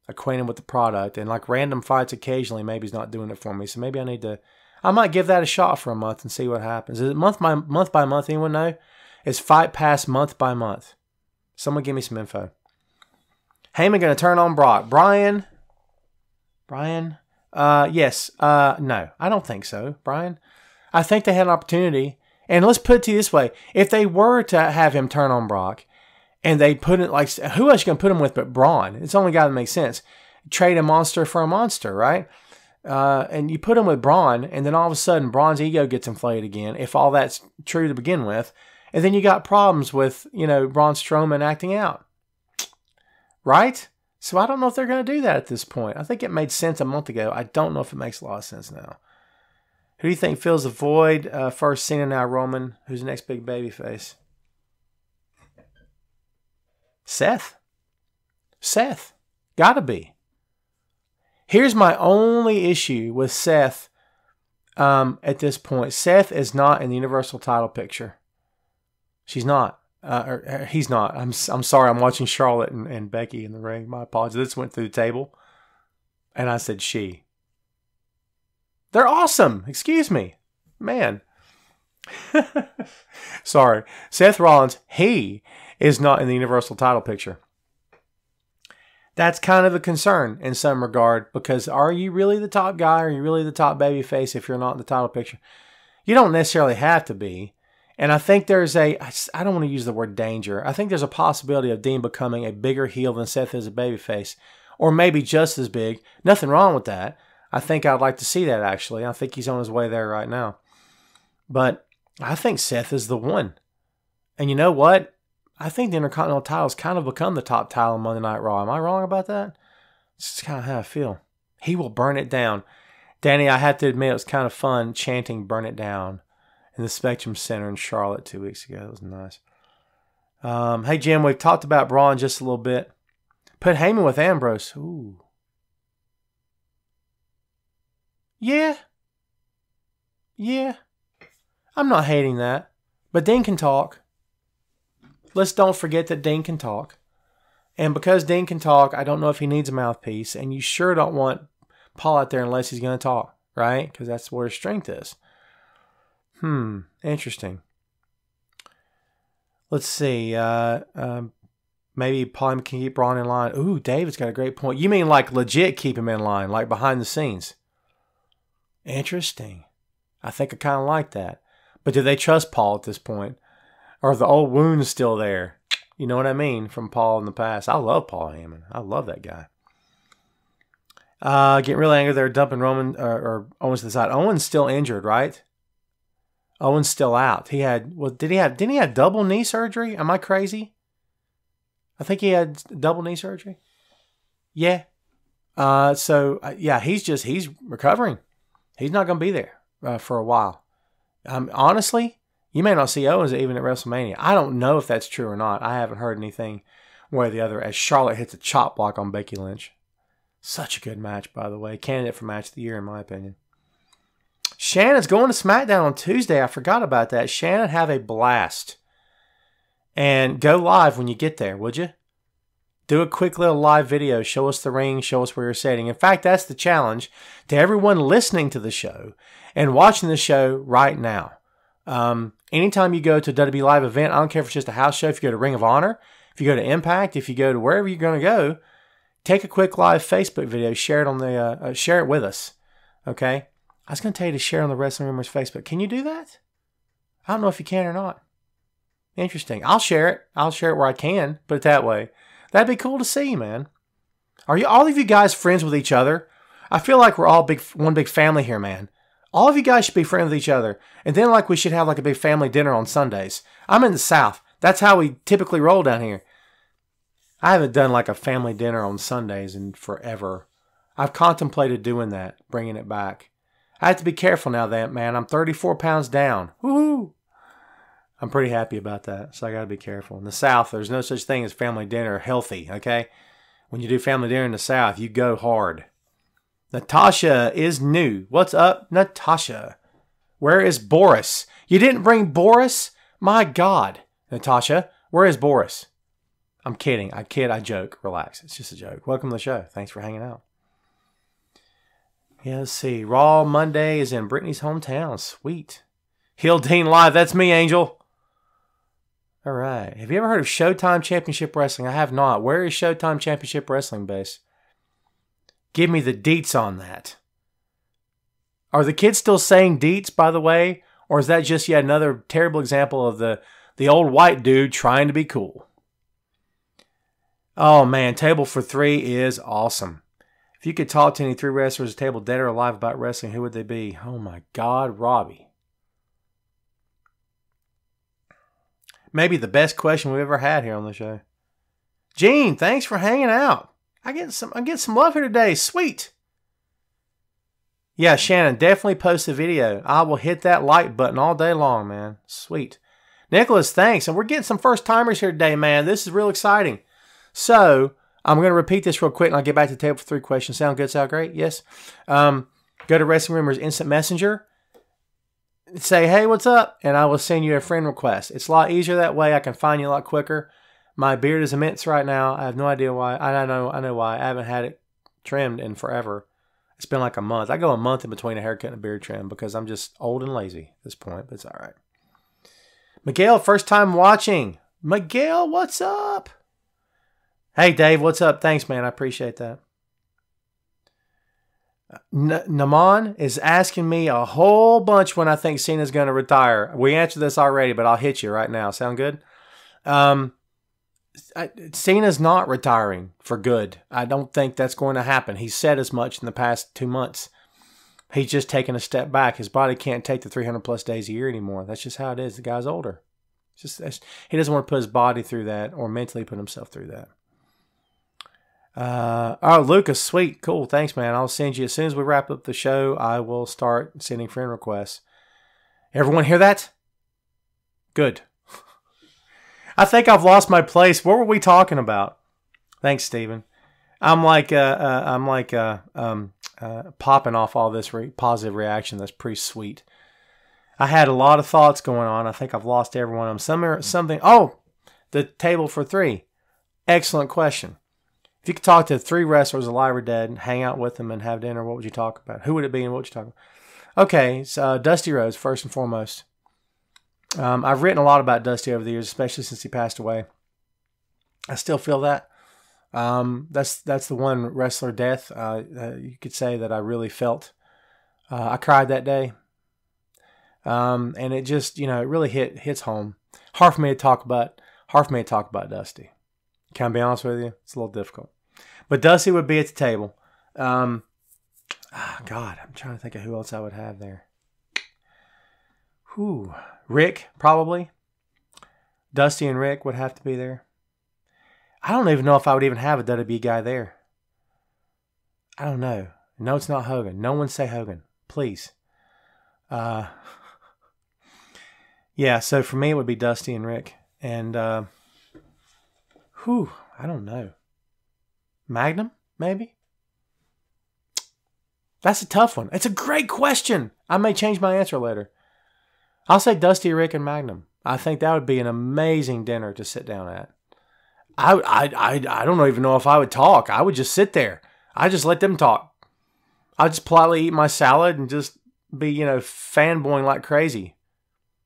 acquainted with the product. And like random fights occasionally maybe is not doing it for me. So maybe I might give that a shot for a month and see what happens. Is it month by month? Anyone know? Is Fight Pass month by month? Someone give me some info. Heyman going to turn on Brock. Brian? Yes. No, I don't think so, Brian. I think they had an opportunity. And let's put it to you this way. If they were to have him turn on Brock, and they put it like, who else you going to put him with but Braun? It's the only guy that makes sense. Trade a monster for a monster, right? And you put him with Braun, and then all of a sudden Braun's ego gets inflated again, if all that's true to begin with. And then you got problems with, Braun Strowman acting out. Right? So I don't know if they're going to do that at this point. I think it made sense a month ago. I don't know if it makes a lot of sense now. Who do you think fills the void? First Cena, now Roman. Who's the next big baby face? Seth. Gotta be. Here's my only issue with Seth at this point. Seth is not in the Universal title picture. She's not. Or he's not. I'm sorry. I'm watching Charlotte and Becky in the ring. My apologies. This went through the table. And I said she. They're awesome. Excuse me. Man. Sorry. Seth Rollins, he is not in the Universal title picture. That's kind of a concern in some regard, because are you really the top guy? Are you really the top babyface if you're not in the title picture? You don't necessarily have to be. And I think there's I don't want to use the word danger. I think there's a possibility of Dean becoming a bigger heel than Seth is a babyface, or maybe just as big. Nothing wrong with that. I think I'd like to see that, actually. I think he's on his way there right now. But I think Seth is the one. And you know what? I think the Intercontinental title has kind of become the top title on Monday Night Raw. Am I wrong about that? This is kind of how I feel. He will burn it down. Danny, I have to admit, it was kind of fun chanting "Burn It Down" in the Spectrum Center in Charlotte 2 weeks ago. That was nice. Hey, Jim, we've talked about Braun just a little bit. Put Heyman with Ambrose. Ooh. Yeah. I'm not hating that. But Dean can talk. Let's don't forget that Dean can talk. And because Dean can talk, I don't know if he needs a mouthpiece. And you sure don't want Paul out there unless he's going to talk, right? Because that's where his strength is. Interesting. Let's see. Maybe Paul can keep Braun in line. Ooh, David's got a great point. You mean like legit keep him in line, like behind the scenes? Interesting. I think I kind of like that. But do they trust Paul at this point? Or are the old wounds still there? You know what I mean? From Paul in the past. I love Paul Heyman. I love that guy. Getting really angry. They're dumping Roman or Owens to the side. Owens still injured, right? Owens still out. Didn't he have double knee surgery? Am I crazy? I think he had double knee surgery. Yeah. He's recovering. He's not going to be there for a while. Honestly, you may not see Owens even at WrestleMania. I don't know if that's true or not. I haven't heard anything one way or the other as Charlotte hits a chop block on Becky Lynch. Such a good match, by the way. Candidate for Match of the Year, in my opinion. Shannon's going to SmackDown on Tuesday. I forgot about that. Shannon, have a blast. And go live when you get there, would you? Do a quick little live video. Show us the ring. Show us where you're sitting. In fact, that's the challenge to everyone listening to the show and watching the show right now. Anytime you go to a WWE Live event, I don't care if it's just a house show, if you go to Ring of Honor, if you go to Impact, if you go to wherever you're going to go, take a quick live Facebook video, share it on the share it with us. Okay? I was going to tell you to share on the Wrestling Rumors Facebook. Can you do that? I don't know if you can or not. Interesting. I'll share it. I'll share it where I can. Put it that way. That'd be cool to see, man. Are you all of you guys friends with each other? I feel like we're all one big family here, man. All of you guys should be friends with each other. And then we should have a big family dinner on Sundays. I'm in the South. That's how we typically roll down here. I haven't done a family dinner on Sundays in forever. I've contemplated doing that, bringing it back. I have to be careful now, man. I'm 34 pounds down. Woohoo! I'm pretty happy about that, so I got to be careful. In the South, there's no such thing as family dinner healthy, okay? When you do family dinner in the South, you go hard. Natasha is new. What's up, Natasha? Where is Boris? You didn't bring Boris? My God. Natasha, where is Boris? I'm kidding. I joke. Relax. It's just a joke. Welcome to the show. Thanks for hanging out. Yeah, let's see. Raw Monday is in Brittany's hometown. Sweet. Heel Dean Live. That's me, Angel. All right. Have you ever heard of Showtime Championship Wrestling? I have not. Where is Showtime Championship Wrestling based? Give me the deets on that. Are the kids still saying deets, by the way? Or is that just yet another terrible example of the old white dude trying to be cool? Oh, man. Table for Three is awesome. If you could talk to any three wrestlers at table, dead or alive, about wrestling, who would they be? Oh, my God, Robbie. Maybe the best question we've ever had here on the show. Gene, thanks for hanging out. I'm getting some love here today. Sweet. Yeah, Shannon, definitely post a video. I will hit that like button all day long, man. Sweet. Nicholas, thanks. And we're getting some first timers here today, man. This is real exciting. So, I'm going to repeat this real quick and I'll get back to the table for three questions. Sound good? Sound great? Yes. Go to Wrestling Rumors Instant Messenger. Say, hey, what's up? And I will send you a friend request. It's a lot easier that way. I can find you a lot quicker. My beard is immense right now. I have no idea why. I know why. I haven't had it trimmed in forever. It's been like a month. I go a month in between a haircut and a beard trim because I'm just old and lazy at this point, but it's all right. Miguel, first time watching. Miguel, what's up? Hey, Dave, what's up? Thanks, man. I appreciate that. Naman is asking me a whole bunch when I think Cena's going to retire. We answered this already, but I'll hit you right now. Sound good? Cena's not retiring for good. I don't think that's going to happen. He's said as much in the past 2 months. He's just taking a step back. His body can't take the 300-plus days a year anymore. That's just how it is. The guy's older. He doesn't want to put his body through that or mentally put himself through that. Oh, Lucas, sweet, cool, thanks, man. I'll send you as soon as we wrap up the show. I will start sending friend requests. Everyone hear that? Good. I think I've lost my place. What were we talking about? Thanks, Steven. I'm popping off all this positive reaction. That's pretty sweet. I had a lot of thoughts going on. I think I've lost every one of them. Something. Oh, the table for three. Excellent question. If you could talk to 3 wrestlers alive or dead, hang out with them and have dinner, what would you talk about? Who would it be and what would you talk about? Okay, so Dusty Rhodes, first and foremost. I've written a lot about Dusty over the years, especially since he passed away. I still feel that. That's the one wrestler death you could say that I really felt. I cried that day. And it just, it really hits home. Hard for me to talk about Dusty. Can I be honest with you? It's a little difficult. But Dusty would be at the table. God, I'm trying to think of who else I would have there. Rick, probably. Dusty and Rick would have to be there. I don't even know if I would even have a WWE guy there. I don't know. No, it's not Hogan. No one say Hogan. Please. Yeah, so for me it would be Dusty and Rick. And, I don't know. Magnum, maybe? That's a tough one. It's a great question. I may change my answer later. I'll say Dusty, Rick, and Magnum. I think that would be an amazing dinner to sit down at. I don't even know if I would talk. I would just sit there. I just let them talk. I'd just politely eat my salad and just be, fanboying like crazy.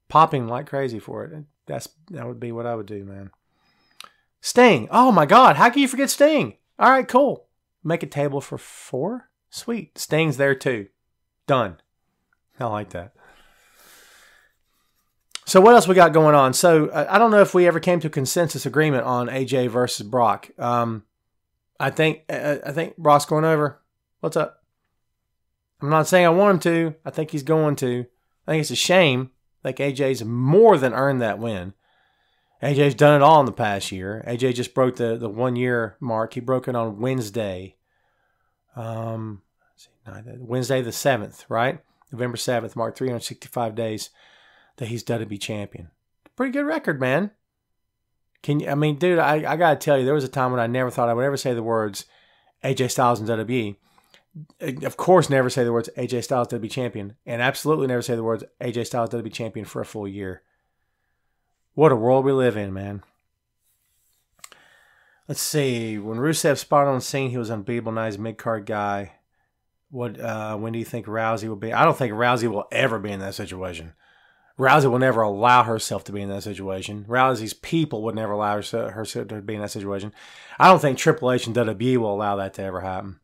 Popping like crazy for it. That would be what I would do, man. Sting. Oh my God. How can you forget Sting? All right, cool. Make a table for 4? Sweet. Sting's there too. Done. I like that. So what else we got going on? So I don't know if we ever came to a consensus agreement on AJ versus Brock. I think Brock's going over. What's up? I'm not saying I want him to. I think he's going to. I think it's a shame. I think AJ's more than earned that win. AJ's done it all in the past year. AJ just broke the 1 year mark. He broke it on Wednesday. Wednesday the 7th, right? November 7th, marked 365 days that he's WWE champion. Pretty good record, man. Dude, I got to tell you, there was a time when I never thought I would ever say the words AJ Styles and WWE. Of course, never say the words AJ Styles WWE champion. And absolutely never say the words AJ Styles WWE champion for a full year. What a world we live in, man. Let's see. When Rusev spotted on the scene, he was unbeatable, nice mid-card guy. When do you think Rousey will be? I don't think Rousey will ever be in that situation. Rousey will never allow herself to be in that situation. Rousey's people would never allow herself to be in that situation. I don't think Triple H and WWE will allow that to ever happen.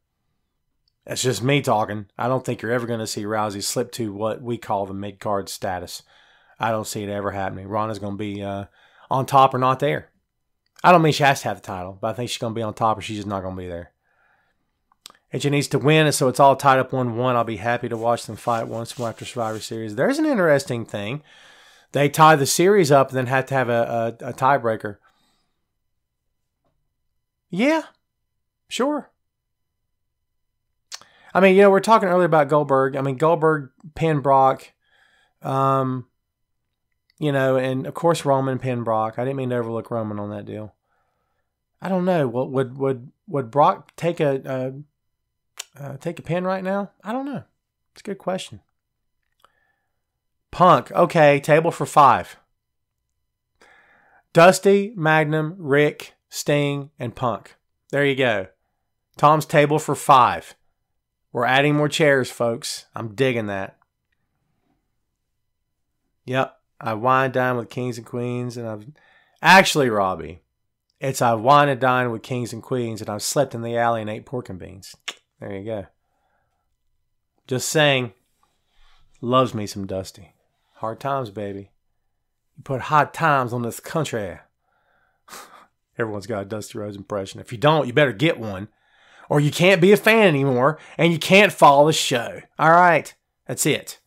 That's just me talking. I don't think you're ever going to see Rousey slip to what we call the mid-card status. I don't see it ever happening. Ronda's going to be on top or not there. I don't mean she has to have the title, but I think she's going to be on top or she's just not going to be there. AJ needs to win, so it's all tied up 1-1. I'll be happy to watch them fight once more after Survivor Series. There's an interesting thing. They tie the series up and then have to have a tiebreaker. Yeah, sure. We're talking earlier about Goldberg. Goldberg pinned Brock. And of course Roman pinned Brock. I didn't mean to overlook Roman on that deal. I don't know. Would Brock take a pin right now? I don't know. It's a good question. Punk. Okay, table for 5. Dusty, Magnum, Rick, Sting, and Punk. There you go. Tom's table for 5. We're adding more chairs, folks. I'm digging that. Yep. I wine dine with kings and queens, and I've... Actually, Robbie, It's I've wined and dined with kings and queens, and I've slept in the alley and ate pork and beans. There you go. Just saying. Loves me some Dusty. Hard times, baby. You put hard times on this country. Everyone's got a Dusty Rhodes impression. If you don't, you better get one. Or you can't be a fan anymore, and you can't follow the show. All right. That's it.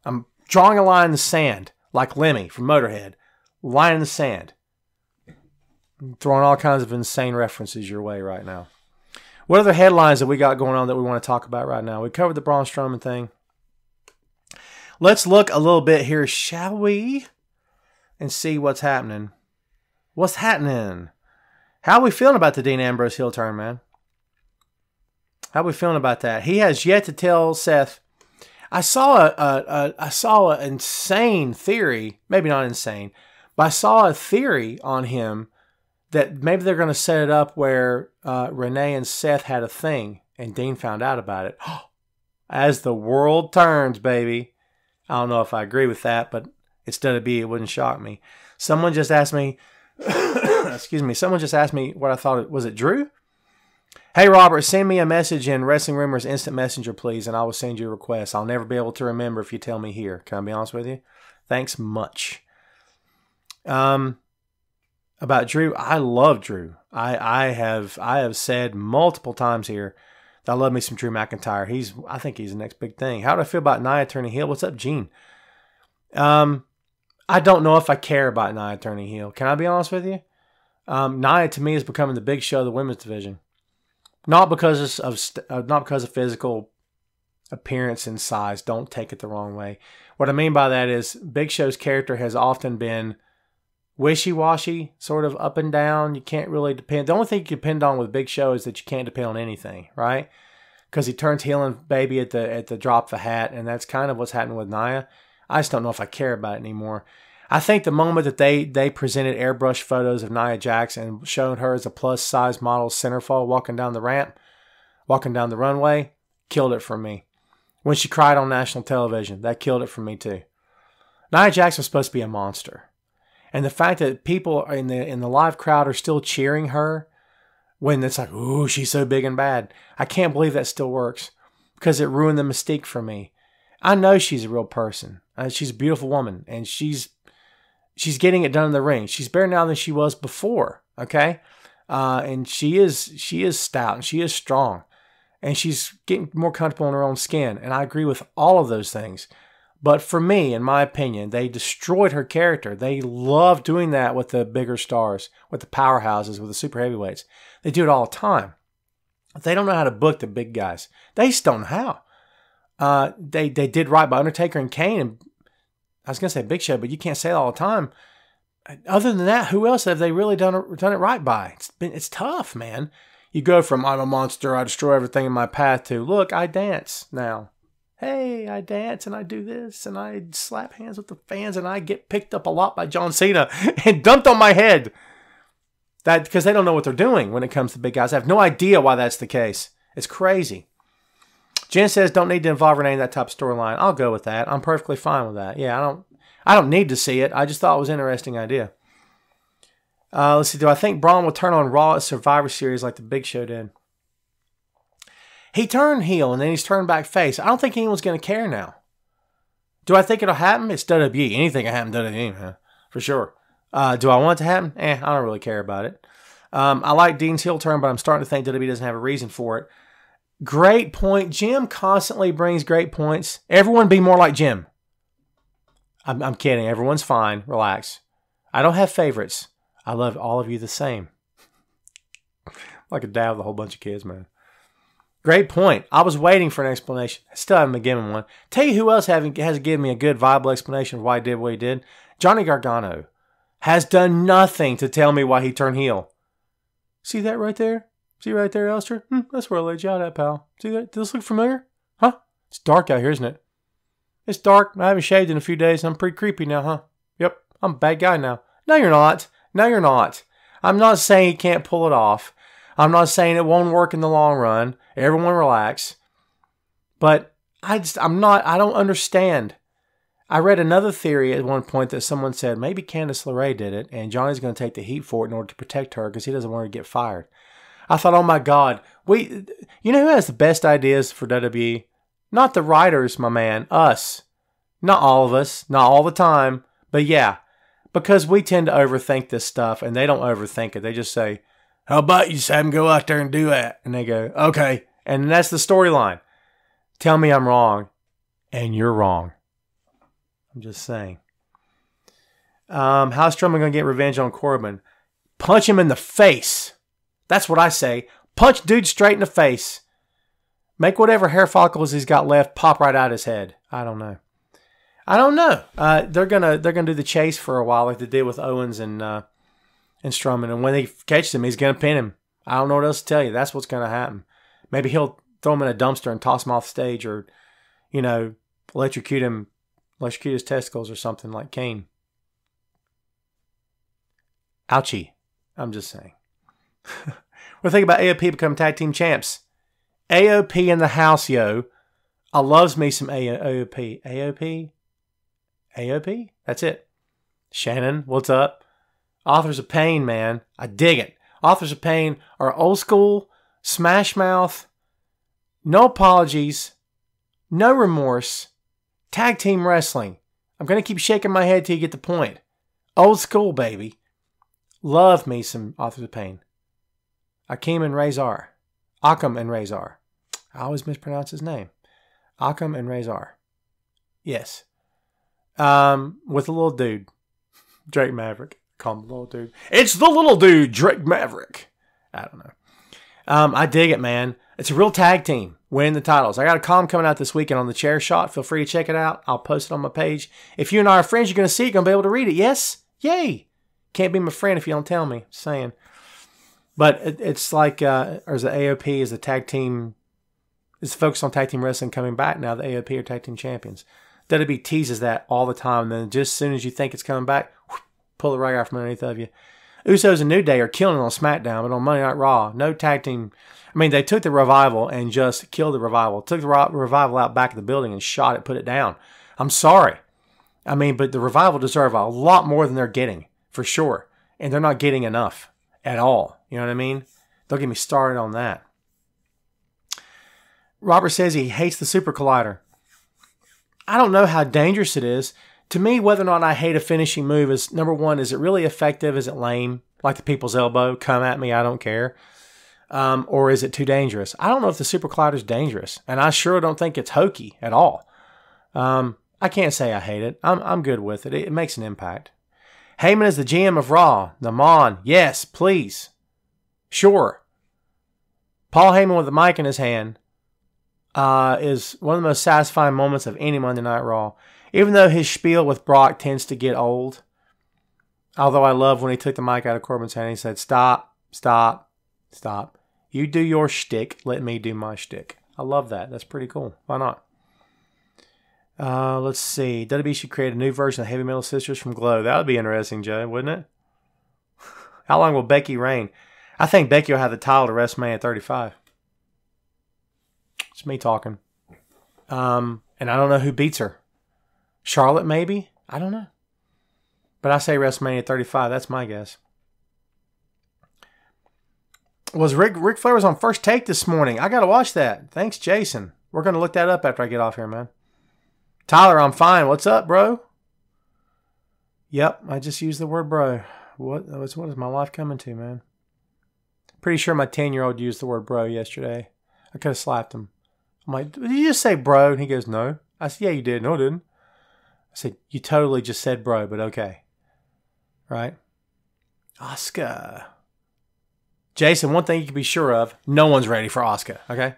I'm drawing a line in the sand, like Lemmy from Motorhead. Line in the sand. I'm throwing all kinds of insane references your way right now. What other headlines that we got going on that we want to talk about right now? We covered the Braun Strowman thing. Let's look a little bit here, shall we? And see what's happening. What's happening? How are we feeling about the Dean Ambrose heel turn, man? How are we feeling about that? He has yet to tell Seth. I saw an insane theory, maybe not insane, but I saw a theory on him that maybe they're going to set it up where Renee and Seth had a thing, and Dean found out about it. As the world turns, baby. I don't know if I agree with that, but it's WWE. It wouldn't shock me. Someone just asked me, excuse me, someone just asked me what I thought. Was it Drew? Hey, Robert, send me a message in Wrestling Rumors Instant Messenger, please, and I will send you a request. I'll never be able to remember if you tell me here. Can I be honest with you? Thanks much. About Drew, I love Drew. I have said multiple times here that I love me some Drew McIntyre. I think he's the next big thing. How do I feel about Nia turning heel? What's up, Gene? I don't know if I care about Nia turning heel. Can I be honest with you? Nia to me is becoming the big show of the women's division. Not because of physical appearance and size. Don't take it the wrong way. What I mean by that is Big Show's character has often been wishy-washy, sort of up and down. You can't really depend. The only thing you can depend on with Big Show is that you can't depend on anything, right? Because he turns heel and baby at the drop of a hat, and that's kind of what's happening with Nia. I just don't know if I care about it anymore. I think the moment that they presented airbrush photos of Nia Jax and showed her as a plus-size model centerfold walking down the ramp, walking down the runway, killed it for me. When she cried on national television, that killed it for me too. Nia Jax was supposed to be a monster. And the fact that people in the live crowd are still cheering her when it's like, ooh, she's so big and bad. I can't believe that still works because it ruined the mystique for me. I know she's a real person. She's a beautiful woman, and she's getting it done in the ring. She's better now than she was before, okay? And she is stout, and she is strong. And she's getting more comfortable in her own skin. And I agree with all of those things. But for me, in my opinion, they destroyed her character. They love doing that with the bigger stars, with the powerhouses, with the super heavyweights. They do it all the time. They don't know how to book the big guys. They just don't know how. They did right by Undertaker and Kane. And I was going to say Big Show, but you can't say it all the time. Other than that, who else have they really done it right by? It's tough, man. You go from I'm a monster, I destroy everything in my path to look, I dance now. Hey, I dance and I do this and I slap hands with the fans and I get picked up a lot by John Cena and dumped on my head. That because they don't know what they're doing when it comes to big guys. I have no idea why that's the case. It's crazy. Jen says don't need to involve Renee in that type of storyline. I'll go with that. I'm perfectly fine with that. Yeah, I don't need to see it. I just thought it was an interesting idea. Let's see. Do I think Braun will turn on Raw at Survivor Series like the Big Show did? He turned heel and then he's turned back face. I don't think anyone's going to care now. Do I think it'll happen? It's WWE. Anything can happen to WWE, man, for sure. Do I want it to happen? I don't really care about it. I like Dean's heel turn, but I'm starting to think WWE doesn't have a reason for it. Great point. Jim constantly brings great points. Everyone be more like Jim. I'm kidding. Everyone's fine. Relax. I don't have favorites. I love all of you the same. Like a dad with a whole bunch of kids, man. Great point. I was waiting for an explanation. I still haven't been given one. Tell you who else has given me a good, viable explanation of why he did what he did. Johnny Gargano has done nothing to tell me why he turned heel. See that right there? See right there, Elster? That's where I laid you out at, pal. See that? Does this look familiar? Huh? It's dark out here, isn't it? It's dark. I haven't shaved in a few days. I'm pretty creepy now, huh? Yep. I'm a bad guy now. No, you're not. No, you're not. I'm not saying he can't pull it off. I'm not saying it won't work in the long run. Everyone relax. But I don't understand. I read another theory at one point that someone said maybe Candice LeRae did it, and Johnny's going to take the heat for it in order to protect her because he doesn't want her to get fired. I thought, oh my God, you know who has the best ideas for WWE? Not the writers, my man, us. Not all of us, not all the time, but yeah, because we tend to overthink this stuff, and they don't overthink it. They just say, how about you just have them go out there and do that? And they go, okay. And that's the storyline. Tell me I'm wrong, and you're wrong. I'm just saying. How's Strowman going to get revenge on Corbin? Punch him in the face. That's what I say. Punch dude straight in the face. Make whatever hair follicles he's got left pop right out his head. I don't know. They're gonna do the chase for a while, like they did with Owens and Strowman. And when they catch him, he's gonna pin him. I don't know what else to tell you. That's what's gonna happen. Maybe he'll throw him in a dumpster and toss him off stage, or electrocute his testicles or something like Kane. Ouchie. I'm just saying. What do you think about AOP becoming tag team champs? AOP in the house, yo. I loves me some AOP. AOP? That's it. Shannon, what's up? Authors of Pain, man. I dig it. Authors of Pain are old school, smash mouth, no apologies, no remorse, tag team wrestling. I'm going to keep shaking my head till you get the point. Old school, baby. Love me some Authors of Pain. Akeem and Razor. Akam and Razor. I always mispronounce his name. Akam and Razor. Yes. With the little dude. Drake Maverick. Call him the little dude. It's the little dude, Drake Maverick. I don't know. I dig it, man. It's a real tag team. Winning the titles. I got a column coming out this weekend on the Chairshot. Feel free to check it out. I'll post it on my page. If you and I are friends, you're going to see it. You're going to be able to read it. Yes? Yay. Can't be my friend if you don't tell me. Just saying. But it's like, or is the AOP is the tag team, is focused on tag team wrestling coming back now. The AOP are tag team champions. WWE teases that all the time. And then just as soon as you think it's coming back, whoosh, pull the rug out from underneath of you. Usos and New Day are killing it on SmackDown, but on Monday Night Raw, no tag team. I mean, they took the Revival and just killed the Revival. Took the Revival out back of the building and shot it, put it down. I'm sorry. I mean, but the Revival deserve a lot more than they're getting, for sure. And they're not getting enough at all. You know what I mean? Don't get me started on that. Robert says he hates the Super Collider. I don't know how dangerous it is. To me, whether or not I hate a finishing move is, number one, is it really effective? Is it lame? Like the People's Elbow? Come at me, I don't care. Or is it too dangerous? I don't know if the Super Collider is dangerous. And I sure don't think it's hokey at all. I can't say I hate it. I'm good with it. It makes an impact. Heyman is the GM of Raw. Naman, yes, please. Sure. Paul Heyman with the mic in his hand is one of the most satisfying moments of any Monday Night Raw. Even though his spiel with Brock tends to get old. Although I love when he took the mic out of Corbin's hand and he said, stop, stop, stop. You do your shtick, let me do my shtick. I love that. That's pretty cool. Why not? Let's see. WWE should create a new version of Heavy Metal Sisters from Glow. That would be interesting, Joe, wouldn't it? How long will Becky reign? I think Becky will have the title to WrestleMania 35. It's me talking. And I don't know who beats her. Charlotte, maybe? I don't know. But I say WrestleMania 35. That's my guess. Was Ric Flair was on First Take this morning. I got to watch that. Thanks, Jason. We're going to look that up after I get off here, man. Tyler, I'm fine. What's up, bro? Yep, I just used the word bro. What is my life coming to, man? Pretty sure my 10-year-old used the word bro yesterday. I could have slapped him. I'm like, did you just say bro? And he goes, no. I said, yeah, you did. No, I didn't. I said, you totally just said bro, but okay. Right? Asuka. Jason, one thing you can be sure of, no one's ready for Asuka, okay?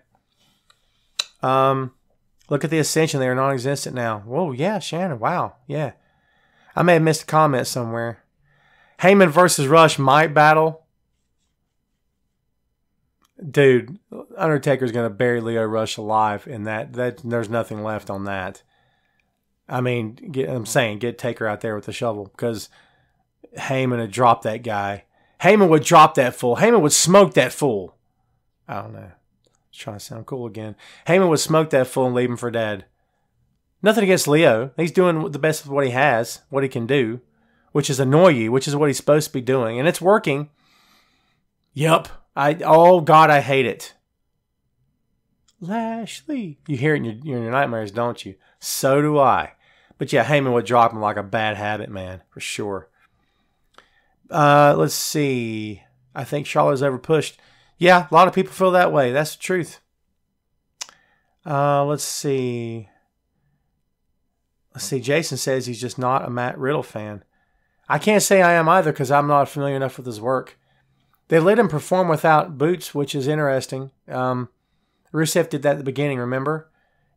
Look at the Ascension. They are non-existent now. Whoa, yeah, Shannon. Wow, yeah. I may have missed a comment somewhere. Heyman versus Rush might battle. Dude, Undertaker's going to bury Leo Rush alive in that. There's nothing left on that. I mean, get Taker out there with the shovel because Heyman would drop that guy. Heyman would drop that fool. Heyman would smoke that fool. I don't know. Trying to sound cool again. Heyman would smoke that fool and leave him for dead. Nothing against Leo. He's doing the best with what he has, what he can do, which is annoy you, which is what he's supposed to be doing. And it's working. Yup. Oh, God, I hate it. Lashley. You hear it in your nightmares, don't you? So do I. But yeah, Heyman would drop him like a bad habit, man, for sure. Let's see. I think Charlotte's overpushed. Yeah, a lot of people feel that way. That's the truth. Let's see. Jason says he's just not a Matt Riddle fan. I can't say I am either because I'm not familiar enough with his work. They let him perform without boots, which is interesting. Rusev did that at the beginning, remember?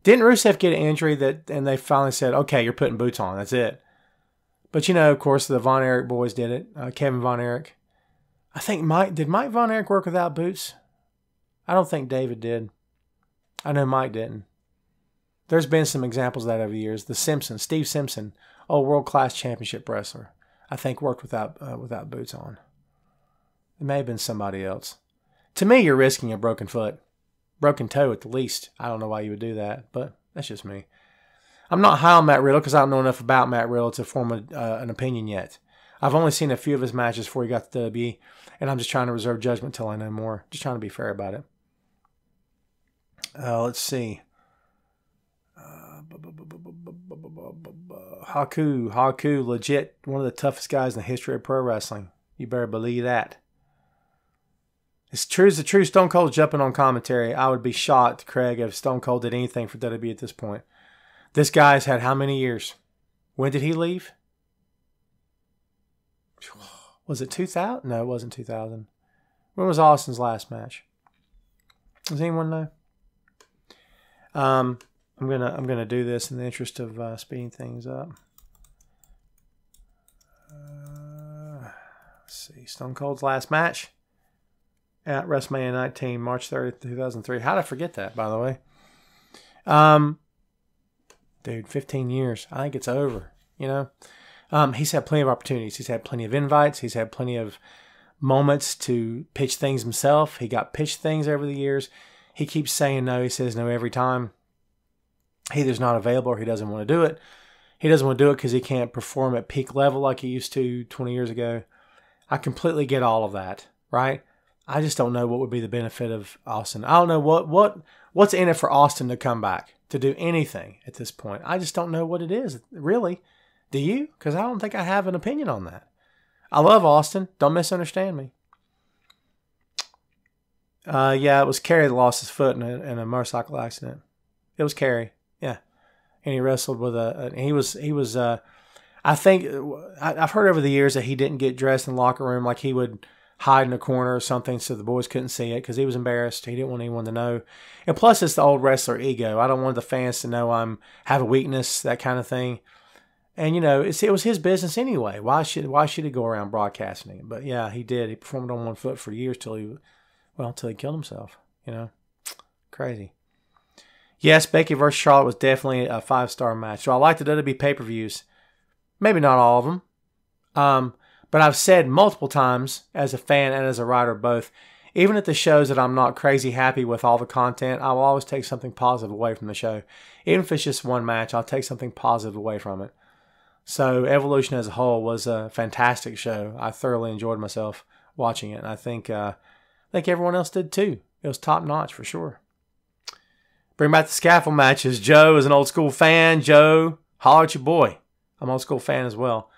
Didn't Rusev get an injury and they finally said, okay, you're putting boots on. That's it. But, of course, the Von Erich boys did it. Kevin Von Erich. I think did Mike Von Erich work without boots? I don't think David did. I know Mike didn't. There's been some examples of that over the years. The Simpsons, Steve Simpson, world-class championship wrestler, I think worked without boots on. It may have been somebody else. To me, you're risking a broken foot. Broken toe at the least. I don't know why you would do that, but that's just me. I'm not high on Matt Riddle because I don't know enough about Matt Riddle to form an opinion yet. I've only seen a few of his matches before he got to WWE, and I'm just trying to reserve judgment till I know more. Just trying to be fair about it. Let's see. Haku, legit one of the toughest guys in the history of pro wrestling. You better believe that. It's true as the truth. Stone Cold's jumping on commentary. I would be shocked, Craig, if Stone Cold did anything for WWE at this point. This guy's had how many years? When did he leave? Was it 2000? No, it wasn't 2000. When was Austin's last match? Does anyone know? I'm gonna do this in the interest of speeding things up. Let's see. Stone Cold's last match at WrestleMania 19, March 30th, 2003. How did I forget that, by the way? Dude, 15 years. I think it's over, He's had plenty of opportunities. He's had plenty of invites. He's had plenty of moments to pitch things himself. He got pitched things over the years. He keeps saying no. He says no every time. He either's not available or he doesn't want to do it. He doesn't want to do it because he can't perform at peak level like he used to 20 years ago. I completely get all of that, right? I just don't know what would be the benefit of Austin. I don't know what's in it for Austin to come back, to do anything at this point. I just don't know what it is, really. Do you? Because I don't think I have an opinion on that. I love Austin. Don't misunderstand me. Yeah, it was Kerry that lost his foot in a motorcycle accident. It was Kerry. Yeah. And he wrestled with he was I think, I've heard over the years that he didn't get dressed in the locker room, like he would hide in a corner or something so the boys couldn't see it because he was embarrassed. He didn't want anyone to know. And plus, it's the old wrestler ego. I don't want the fans to know have a weakness, that kind of thing. And, it was his business anyway. Why should he go around broadcasting it? But, yeah, he did. He performed on one foot for years till he killed himself, Crazy. Yes, Becky versus Charlotte was definitely a 5-star match. So I like the WWE pay-per-views. Maybe not all of them. But I've said multiple times as a fan and as a writer both, even at the shows that I'm not crazy happy with all the content, I will always take something positive away from the show. Even if it's just one match, I'll take something positive away from it. So Evolution as a whole was a fantastic show. I thoroughly enjoyed myself watching it. And I think everyone else did too. It was top notch for sure. Bring back the scaffold matches. Joe is an old school fan. Joe, holler at your boy. I'm an old school fan as well.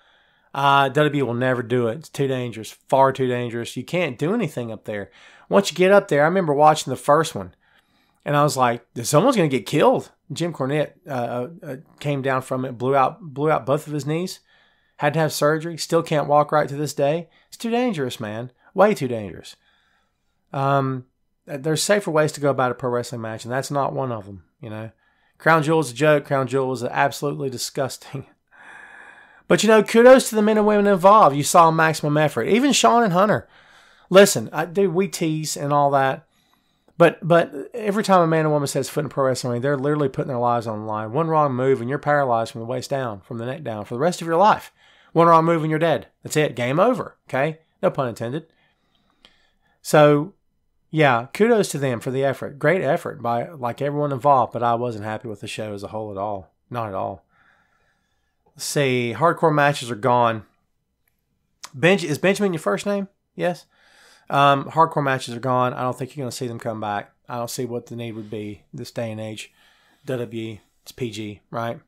WWE will never do it. It's too dangerous. Far too dangerous. You can't do anything up there. Once you get up there, I remember watching the first one, and I was like, someone's going to get killed. Jim Cornette came down from it, blew out both of his knees, had to have surgery, still can't walk right to this day. It's too dangerous, man. Way too dangerous. There's safer ways to go about a pro wrestling match, and that's not one of them, Crown Jewel is a joke. Crown Jewel is absolutely disgusting. But, kudos to the men and women involved. You saw maximum effort. Even Shawn and Hunter. Listen, we tease and all that. But every time a man and woman says foot in pro wrestling, they're literally putting their lives on the line. One wrong move and you're paralyzed from the waist down, from the neck down, for the rest of your life. One wrong move and you're dead. That's it. Game over. Okay? No pun intended. So, yeah, kudos to them for the effort. Great effort by everyone involved, but I wasn't happy with the show as a whole at all. Not at all. Let's see. Hardcore matches are gone. Is Benjamin your first name? Yes. Hardcore matches are gone. I don't think you're going to see them come back. I don't see what the need would be this day and age. WWE, it's PG, right?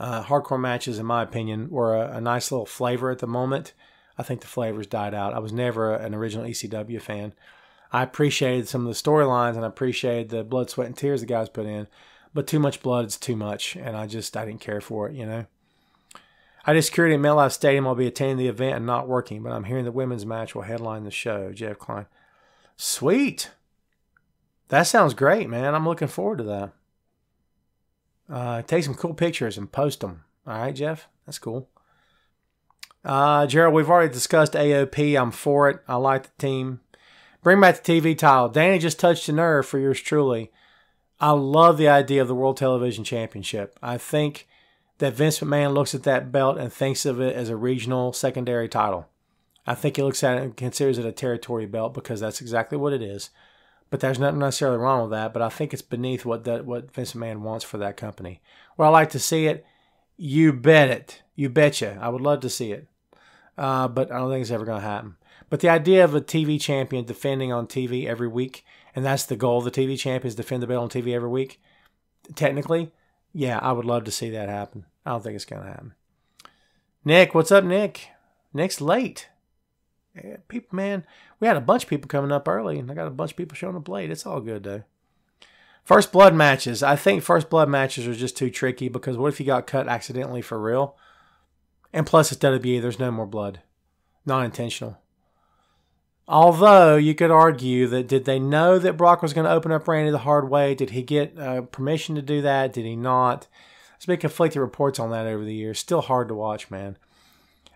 Hardcore matches, in my opinion, were a nice little flavor at the moment. I think the flavors died out. I was never an original ECW fan. I appreciated some of the storylines and I appreciated the blood, sweat, and tears the guys put in. But too much blood is too much, and I didn't care for it, you know. I just security at MetLife Stadium. I'll be attending the event and not working, but I'm hearing the women's match will headline the show. Jeff Klein. Sweet. That sounds great, man. I'm looking forward to that. Take some cool pictures and post them. All right, Jeff? That's cool. Gerald, we've already discussed AOP. I'm for it. I like the team. Bring back the TV title. Danny just touched a nerve for yours truly. I love the idea of the World Television Championship. I think that Vince McMahon looks at that belt and thinks of it as a regional secondary title. I think he looks at it and considers it a territory belt because that's exactly what it is. But there's nothing necessarily wrong with that. But I think it's beneath what Vince McMahon wants for that company. Would I like to see it? You bet it. You betcha. I would love to see it. But I don't think it's ever going to happen. But the idea of a TV champion defending on TV every week, and that's the goal of the TV champion, is defend the belt on TV every week, technically, yeah, I would love to see that happen. I don't think it's going to happen. Nick, what's up, Nick? Nick's late. Yeah, people, man, we had a bunch of people coming up early, and I got a bunch of people showing up late. It's all good, though. First blood matches. I think first blood matches are just too tricky because what if you got cut accidentally for real? And plus, it's WWE. There's no more blood. Not intentional. Although, you could argue that did they know that Brock was going to open up Randy the hard way? Did he get permission to do that? Did he not? There's been conflicting reports on that over the years. Still hard to watch, man.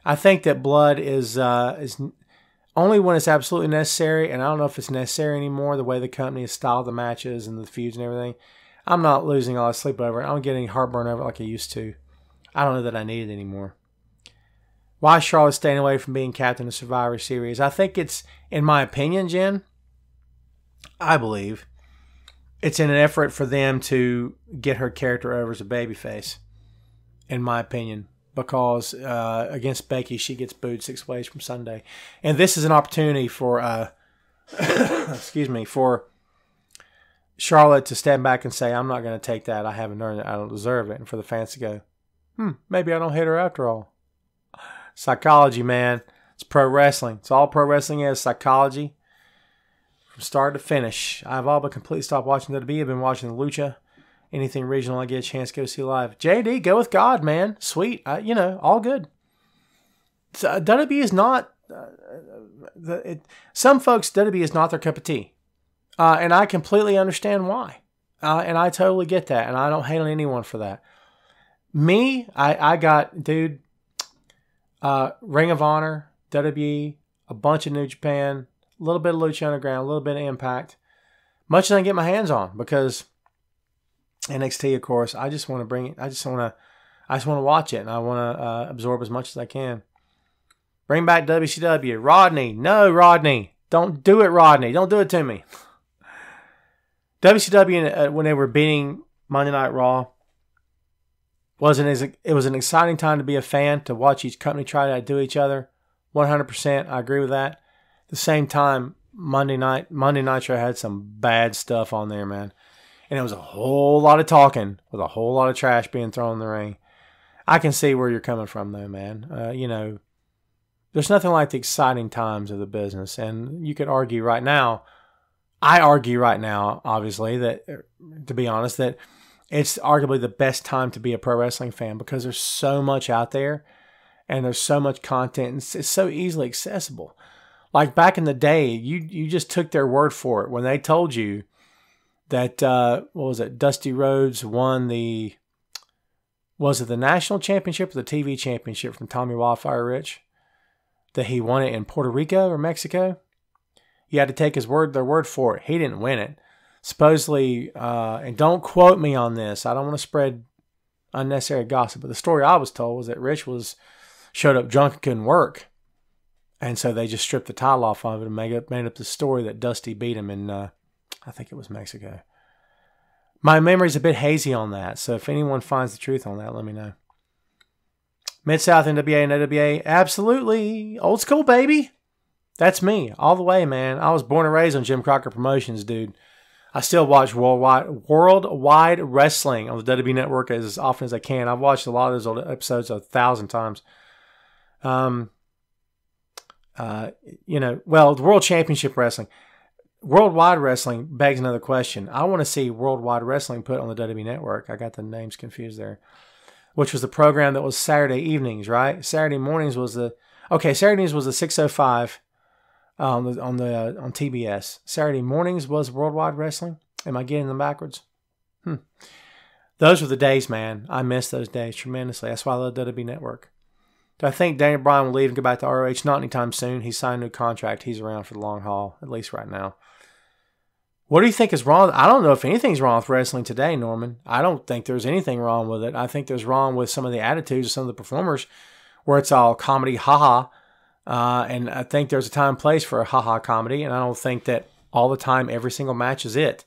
I think that blood is only when it's absolutely necessary, and I don't know if it's necessary anymore, the way the company has styled the matches and the feuds and everything. I'm not losing all the sleep over it. I don't get any heartburn over it like I used to. I don't know that I need it anymore. Why is Charlotte staying away from being captain of Survivor Series? I think it's, in my opinion, Jen, I believe, it's in an effort for them to get her character over as a babyface, in my opinion. Because against Becky, she gets booed 6 ways from Sunday. And this is an opportunity for, excuse me, for Charlotte to stand back and say, I'm not going to take that. I haven't earned it. I don't deserve it. And for the fans to go, maybe I don't hit her after all. Psychology, man. It's pro wrestling. It's all pro wrestling is, psychology. From start to finish. I've all but completely stopped watching WWE. I've been watching the Lucha. Anything regional I get a chance to go see live. JD, go with God, man. Sweet. All good. So, WWE is not... some folks, WWE is not their cup of tea. And I completely understand why. And I totally get that. And I don't hate on anyone for that. Me, I got, dude... Ring of Honor, WWE, a bunch of New Japan, a little bit of Lucha Underground, a little bit of Impact. Much as I can get my hands on because NXT, of course, I just want to bring it. I just want to watch it and I want to absorb as much as I can. Bring back WCW. Rodney. No, Rodney. Don't do it, Rodney. Don't do it to me. WCW, when they were beating Monday Night Raw, it was an exciting time to be a fan, to watch each company try to outdo each other. 100%, I agree with that. At the same time, Monday Nitro had some bad stuff on there, man. And it was a whole lot of talking with a whole lot of trash being thrown in the ring. I can see where you're coming from, though, man. There's nothing like the exciting times of the business. And you could argue right now, obviously, that, to be honest, that it's arguably the best time to be a pro wrestling fan because there's so much out there and there's so much content and it's so easily accessible. Like back in the day, you just took their word for it when they told you that, Dusty Rhodes won the national championship or the TV championship from Tommy Wildfire Rich? That he won it in Puerto Rico or Mexico? You had to take their word for it. He didn't win it. Supposedly, and don't quote me on this, I don't want to spread unnecessary gossip, but the story I was told was that Rich showed up drunk and couldn't work. And so they just stripped the title off of it and made up the story that Dusty beat him in, I think it was Mexico. My memory's a bit hazy on that, so if anyone finds the truth on that, let me know. Mid-South, NWA, and AWA, absolutely. Old school, baby. That's me, all the way, man. I was born and raised on Jim Crockett Promotions, dude. I still watch worldwide wrestling on the WWE Network as often as I can. I've watched a lot of those old episodes 1,000 times. The World Championship Wrestling. Worldwide Wrestling begs another question. I want to see Worldwide Wrestling put on the WWE Network. I got the names confused there. Which was the program that was Saturday evenings, right? Saturday mornings was Saturday evenings was the 6:05 on TBS. Saturday mornings was Worldwide Wrestling. Am I getting them backwards? Those were the days, man. I miss those days tremendously. That's why I love WWE Network. Do I think Daniel Bryan will leave and go back to ROH? Not anytime soon. He signed a new contract. He's around for the long haul, at least right now. What do you think is wrong? I don't know if anything's wrong with wrestling today, Norman. I don't think there's anything wrong with it. I think there's wrong with some of the attitudes of some of the performers where it's all comedy, haha. And I think there's a time and place for a haha comedy, and I don't think that all the time every single match is it.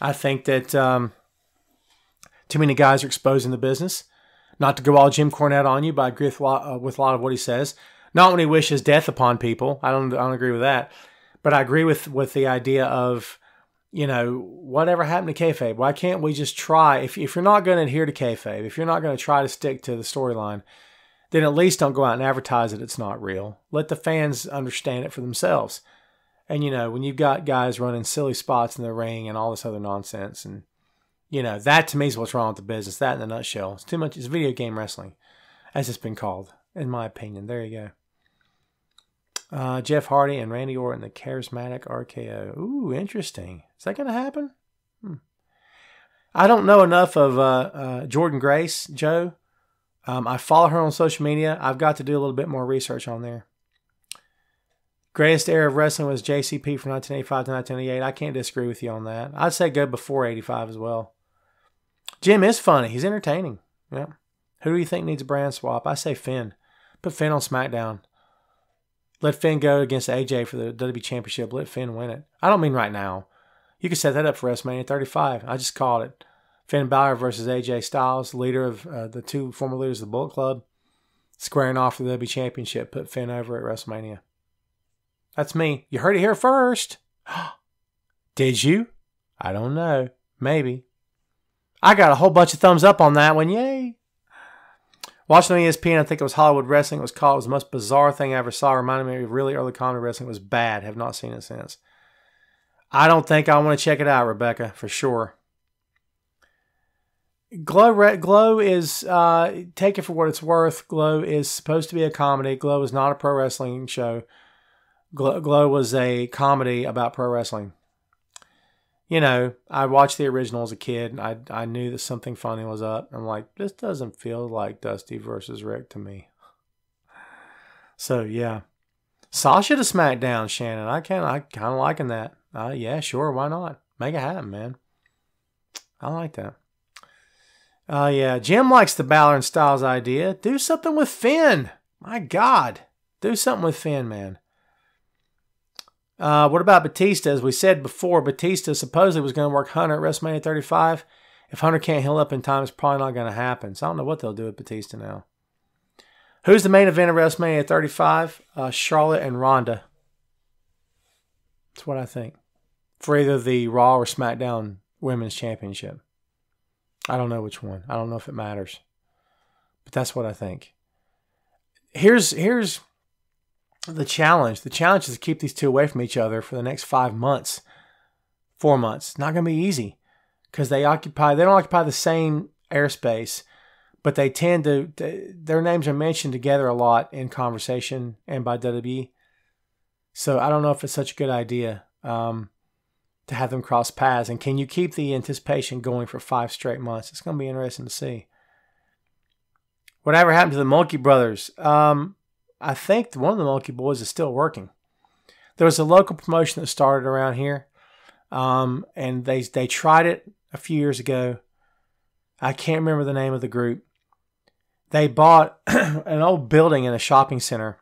I think that too many guys are exposing the business. Not to go all Jim Cornette on you, but I agree with a lot of what he says. Not when he wishes death upon people. I don't agree with that. But I agree with the idea of, whatever happened to kayfabe? Why can't we just try? If you're not going to adhere to kayfabe, if you're not going to try to stick to the storyline, then at least don't go out and advertise that it's not real. Let the fans understand it for themselves. And, when you've got guys running silly spots in the ring and all this other nonsense, and, that to me is what's wrong with the business. That in a nutshell. It's too much. It's video game wrestling, as it's been called, in my opinion. There you go. Jeff Hardy and Randy Orton, the charismatic RKO. Ooh, interesting. Is that going to happen? I don't know enough of Jordan Grace, Joe. I follow her on social media. I've got to do a little bit more research on there. Greatest era of wrestling was JCP from 1985 to 1988. I can't disagree with you on that. I'd say go before 85 as well. Jim is funny. He's entertaining. Yeah. Who do you think needs a brand swap? I say Finn. Put Finn on SmackDown. Let Finn go against AJ for the WWE Championship. Let Finn win it. I don't mean right now. You can set that up for WrestleMania 35. I just called it. Finn Balor versus AJ Styles, leader of the two former leaders of the Bullet Club, squaring off for the WWE Championship. Put Finn over at WrestleMania. That's me. You heard it here first. Did you? I don't know. Maybe. I got a whole bunch of thumbs up on that one. Yay. Watching on ESPN, I think it was Hollywood Wrestling. It was called. It was the most bizarre thing I ever saw. Reminded me of really early comedy wrestling. It was bad. Have not seen it since. I don't think I want to check it out, Rebecca, for sure. Glow is, take it for what it's worth. Glow is supposed to be a comedy. Glow is not a pro wrestling show. Glow was a comedy about pro wrestling. I watched the original as a kid. I knew that something funny was up. I'm like, this doesn't feel like Dusty versus Rick to me. So, yeah. Sasha to SmackDown, Shannon. I kind of liking that. Yeah, sure. Why not? Make it happen, man. I like that. Yeah. Jim likes the Balor and Styles idea. Do something with Finn. My God. Do something with Finn, man. What about Batista? As we said before, Batista supposedly was going to work Hunter at WrestleMania 35. If Hunter can't heal up in time, it's probably not going to happen. So I don't know what they'll do with Batista now. Who's the main event of WrestleMania 35? Charlotte and Ronda. That's what I think. For either the Raw or SmackDown Women's Championship. I don't know which one. I don't know if it matters. But that's what I think. Here's the challenge. The challenge is to keep these two away from each other for the next 5 months. 4 months. Not going to be easy. Because they don't occupy the same airspace. But they tend to, their names are mentioned together a lot in conversation and by WWE. So I don't know if it's such a good idea to have them cross paths. And can you keep the anticipation going for 5 straight months? It's going to be interesting to see. Whatever happened to the Mulkey brothers? I think one of the Mulkey boys is still working. There was a local promotion that started around here. And they tried it a few years ago. I can't remember the name of the group. They bought an old building in a shopping center.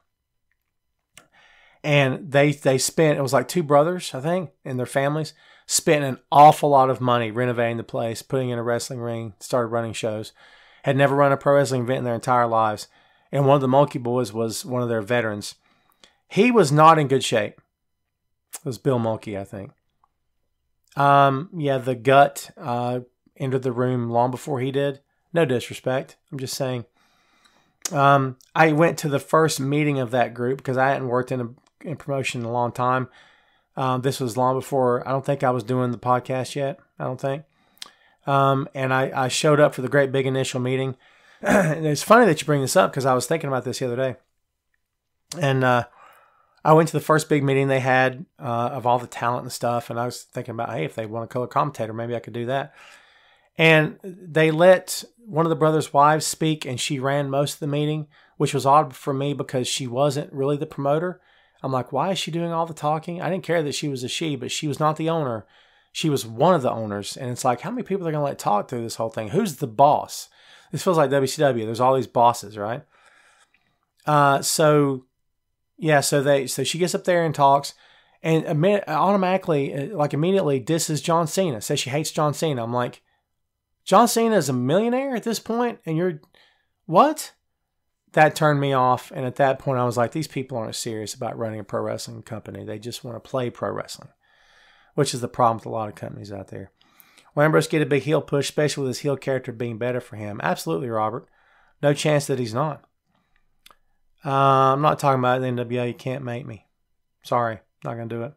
And they spent, it was like two brothers, I think, and their families, spent an awful lot of money renovating the place, putting in a wrestling ring, started running shows. Had never run a pro wrestling event in their entire lives. And one of the Monkey Boys was one of their veterans. He was not in good shape. It was Bill Mulkey, I think. Yeah, the gut entered the room long before he did. No disrespect. I'm just saying. I went to the first meeting of that group because I hadn't worked in promotion in a long time. This was long before, I don't think I was doing the podcast yet. I don't think. And I showed up for the great big initial meeting. And it's funny that you bring this up because I was thinking about this the other day. And I went to the first big meeting they had of all the talent and stuff. And I was thinking about, hey, if they want a color commentator, maybe I could do that. And they let one of the brothers' wives speak, and she ran most of the meeting, which was odd for me because she wasn't really the promoter. I'm like, why is she doing all the talking? I didn't care that she was a she, but she was not the owner. She was one of the owners. And it's like, how many people are going to let talk through this whole thing? Who's the boss? This feels like WCW. There's all these bosses, right? So she gets up there and talks, and automatically, like immediately, disses John Cena. Says she hates John Cena. I'm like, John Cena is a millionaire at this point, and you're what? That turned me off. And at that point, I was like, these people aren't serious about running a pro wrestling company. They just want to play pro wrestling, which is the problem with a lot of companies out there. Will Ambrose get a big heel push, especially with his heel character being better for him? Absolutely, Robert. No chance that he's not. I'm not talking about the NWA. You can't make me. Sorry. Not going to do it.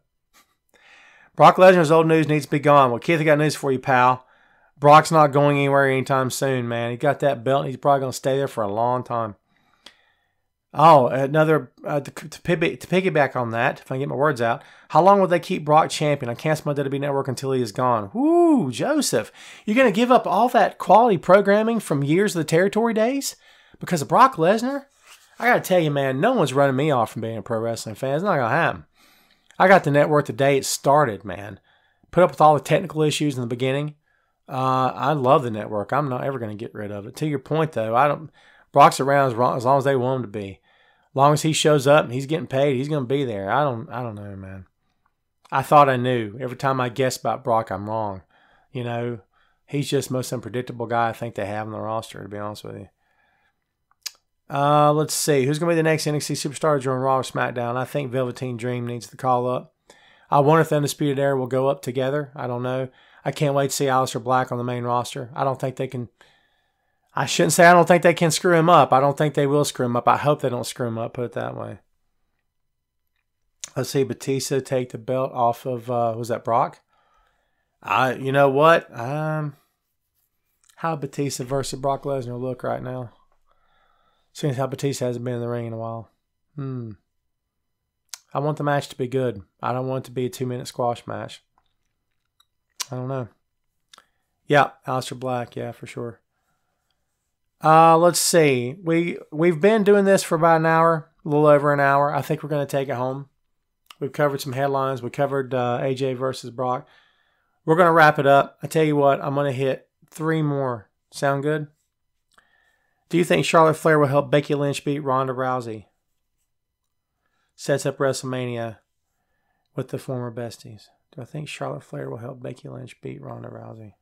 Brock Lesnar's old news needs to be gone. Well, Keith, I got news for you, pal. Brock's not going anywhere anytime soon, man. He got that belt, and he's probably going to stay there for a long time. Oh, another, to piggyback on that, if I can get my words out, how long will they keep Brock champion? I cancel my WWE network until he is gone. Woo, Joseph. You're going to give up all that quality programming from years of the territory days because of Brock Lesnar? I got to tell you, man, no one's running me off from being a pro wrestling fan. It's not going to happen. I got the network the day it started, man. Put up with all the technical issues in the beginning. I love the network. I'm not ever going to get rid of it. To your point, though, Brock's around as long as they want him to be. As long as he shows up and he's getting paid, he's going to be there. I don't know, man. I thought I knew. Every time I guess about Brock, I'm wrong. You know, he's just the most unpredictable guy I think they have on the roster, to be honest with you. Let's see. Who's going to be the next NXT superstar to join Raw or SmackDown? I think Velveteen Dream needs the call up. I wonder if the Undisputed Era will go up together. I don't know. I can't wait to see Aleister Black on the main roster. I don't think they can... I shouldn't say I don't think they can screw him up. I don't think they will screw him up. I hope they don't screw him up, put it that way. Let's see, Batista take the belt off of, was that Brock? You know what? How Batista versus Brock Lesnar look right now? Seeing how Batista hasn't been in the ring in a while. I want the match to be good. I don't want it to be a 2-minute squash match. I don't know. Yeah, Aleister Black, yeah, for sure. Let's see. We've been doing this for about an hour, a little over an hour. I think we're going to take it home. We've covered some headlines. We covered AJ versus Brock. We're going to wrap it up. I tell you what, I'm going to hit 3 more. Sound good? Do you think Charlotte Flair will help Becky Lynch beat Ronda Rousey? Sets up WrestleMania with the former besties. Do I think Charlotte Flair will help Becky Lynch beat Ronda Rousey?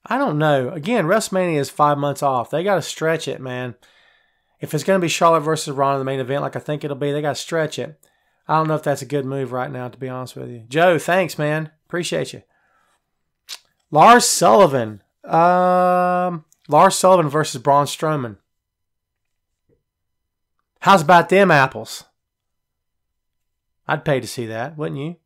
I don't know. Again, WrestleMania is 5 months off. They got to stretch it, man. If it's going to be Charlotte versus Ronda in the main event, like I think it'll be, they got to stretch it. I don't know if that's a good move right now, to be honest with you. Joe, thanks, man. Appreciate you. Lars Sullivan. Lars Sullivan versus Braun Strowman. How's about them apples? I'd pay to see that, wouldn't you?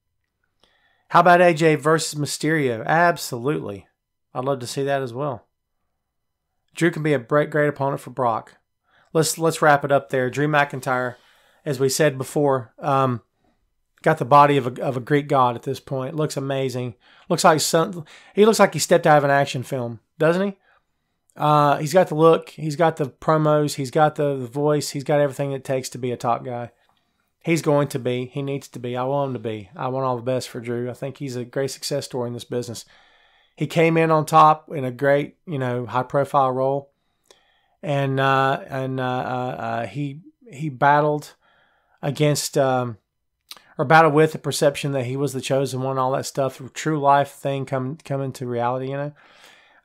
How about AJ versus Mysterio? Absolutely. I'd love to see that as well. Drew can be a great opponent for Brock. Let's wrap it up there. Drew McIntyre, as we said before, got the body of a Greek god at this point. Looks amazing. He looks like he stepped out of an action film, doesn't he? He's got the look. He's got the promos. He's got the voice. He's got everything it takes to be a top guy. He's going to be. He needs to be. I want him to be. I want all the best for Drew. I think he's a great success story in this business. He came in on top in a great, high-profile role. and he battled against or battled with the perception that he was the chosen one, all that stuff, true life thing come into reality, you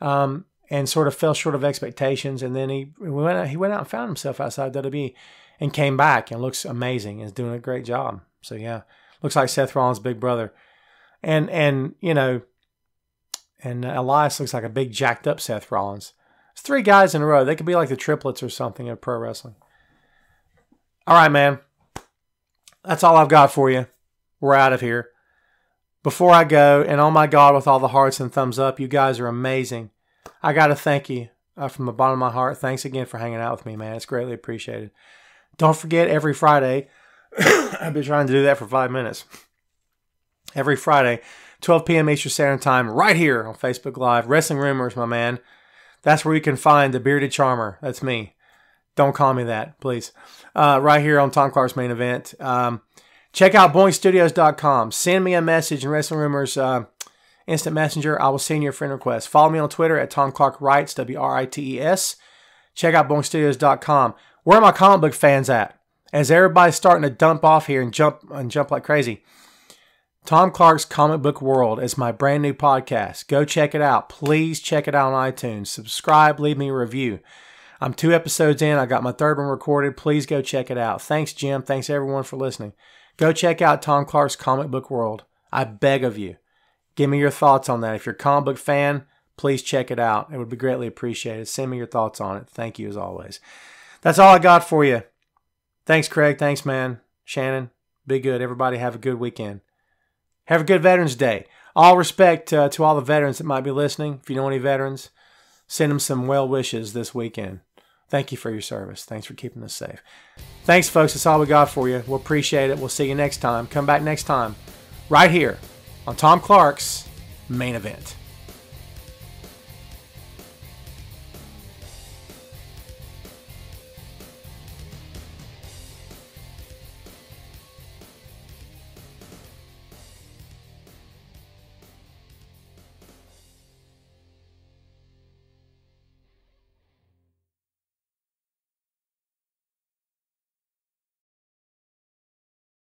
know, and sort of fell short of expectations. And then he went out and found himself outside WWE and came back and looks amazing and is doing a great job. So yeah, looks like Seth Rollins' big brother, and you know, and Elias looks like a big jacked up Seth Rollins. It's 3 guys in a row. They could be like the triplets or something of pro wrestling. All right, man. That's all I've got for you. We're out of here. Before I go, and oh my God, with all the hearts and thumbs up, you guys are amazing. I got to thank you from the bottom of my heart. Thanks again for hanging out with me, man. It's greatly appreciated. Don't forget, every Friday, I've been trying to do that for 5 minutes. Every Friday, 12 p.m. Eastern Standard Time, right here on Facebook Live. Wrestling Rumors, my man. That's where you can find the bearded charmer. That's me. Don't call me that, please. Right here on Tom Clark's Main Event. Check out boinkstudios.com. Send me a message in Wrestling Rumors Instant Messenger. I will send you a friend request. Follow me on Twitter at Tom Clark Writes, WRITES. Check out boinkstudios.com. Where are my comic book fans at? As everybody's starting to dump off here and jump like crazy. Tom Clark's Comic Book World is my brand new podcast. Go check it out. Please check it out on iTunes. Subscribe, leave me a review. I'm 2 episodes in. I got my 3rd one recorded. Please go check it out. Thanks, Jim. Thanks, everyone, for listening. Go check out Tom Clark's Comic Book World. I beg of you. Give me your thoughts on that. If you're a comic book fan, please check it out. It would be greatly appreciated. Send me your thoughts on it. Thank you, as always. That's all I got for you. Thanks, Craig. Thanks, man. Shannon, be good. Everybody have a good weekend. Have a good Veterans Day. All respect to all the veterans that might be listening. If you know any veterans, send them some well wishes this weekend. Thank you for your service. Thanks for keeping us safe. Thanks, folks. That's all we got for you. We'll appreciate it. We'll see you next time. Come back next time right here on Tom Clark's Main Event.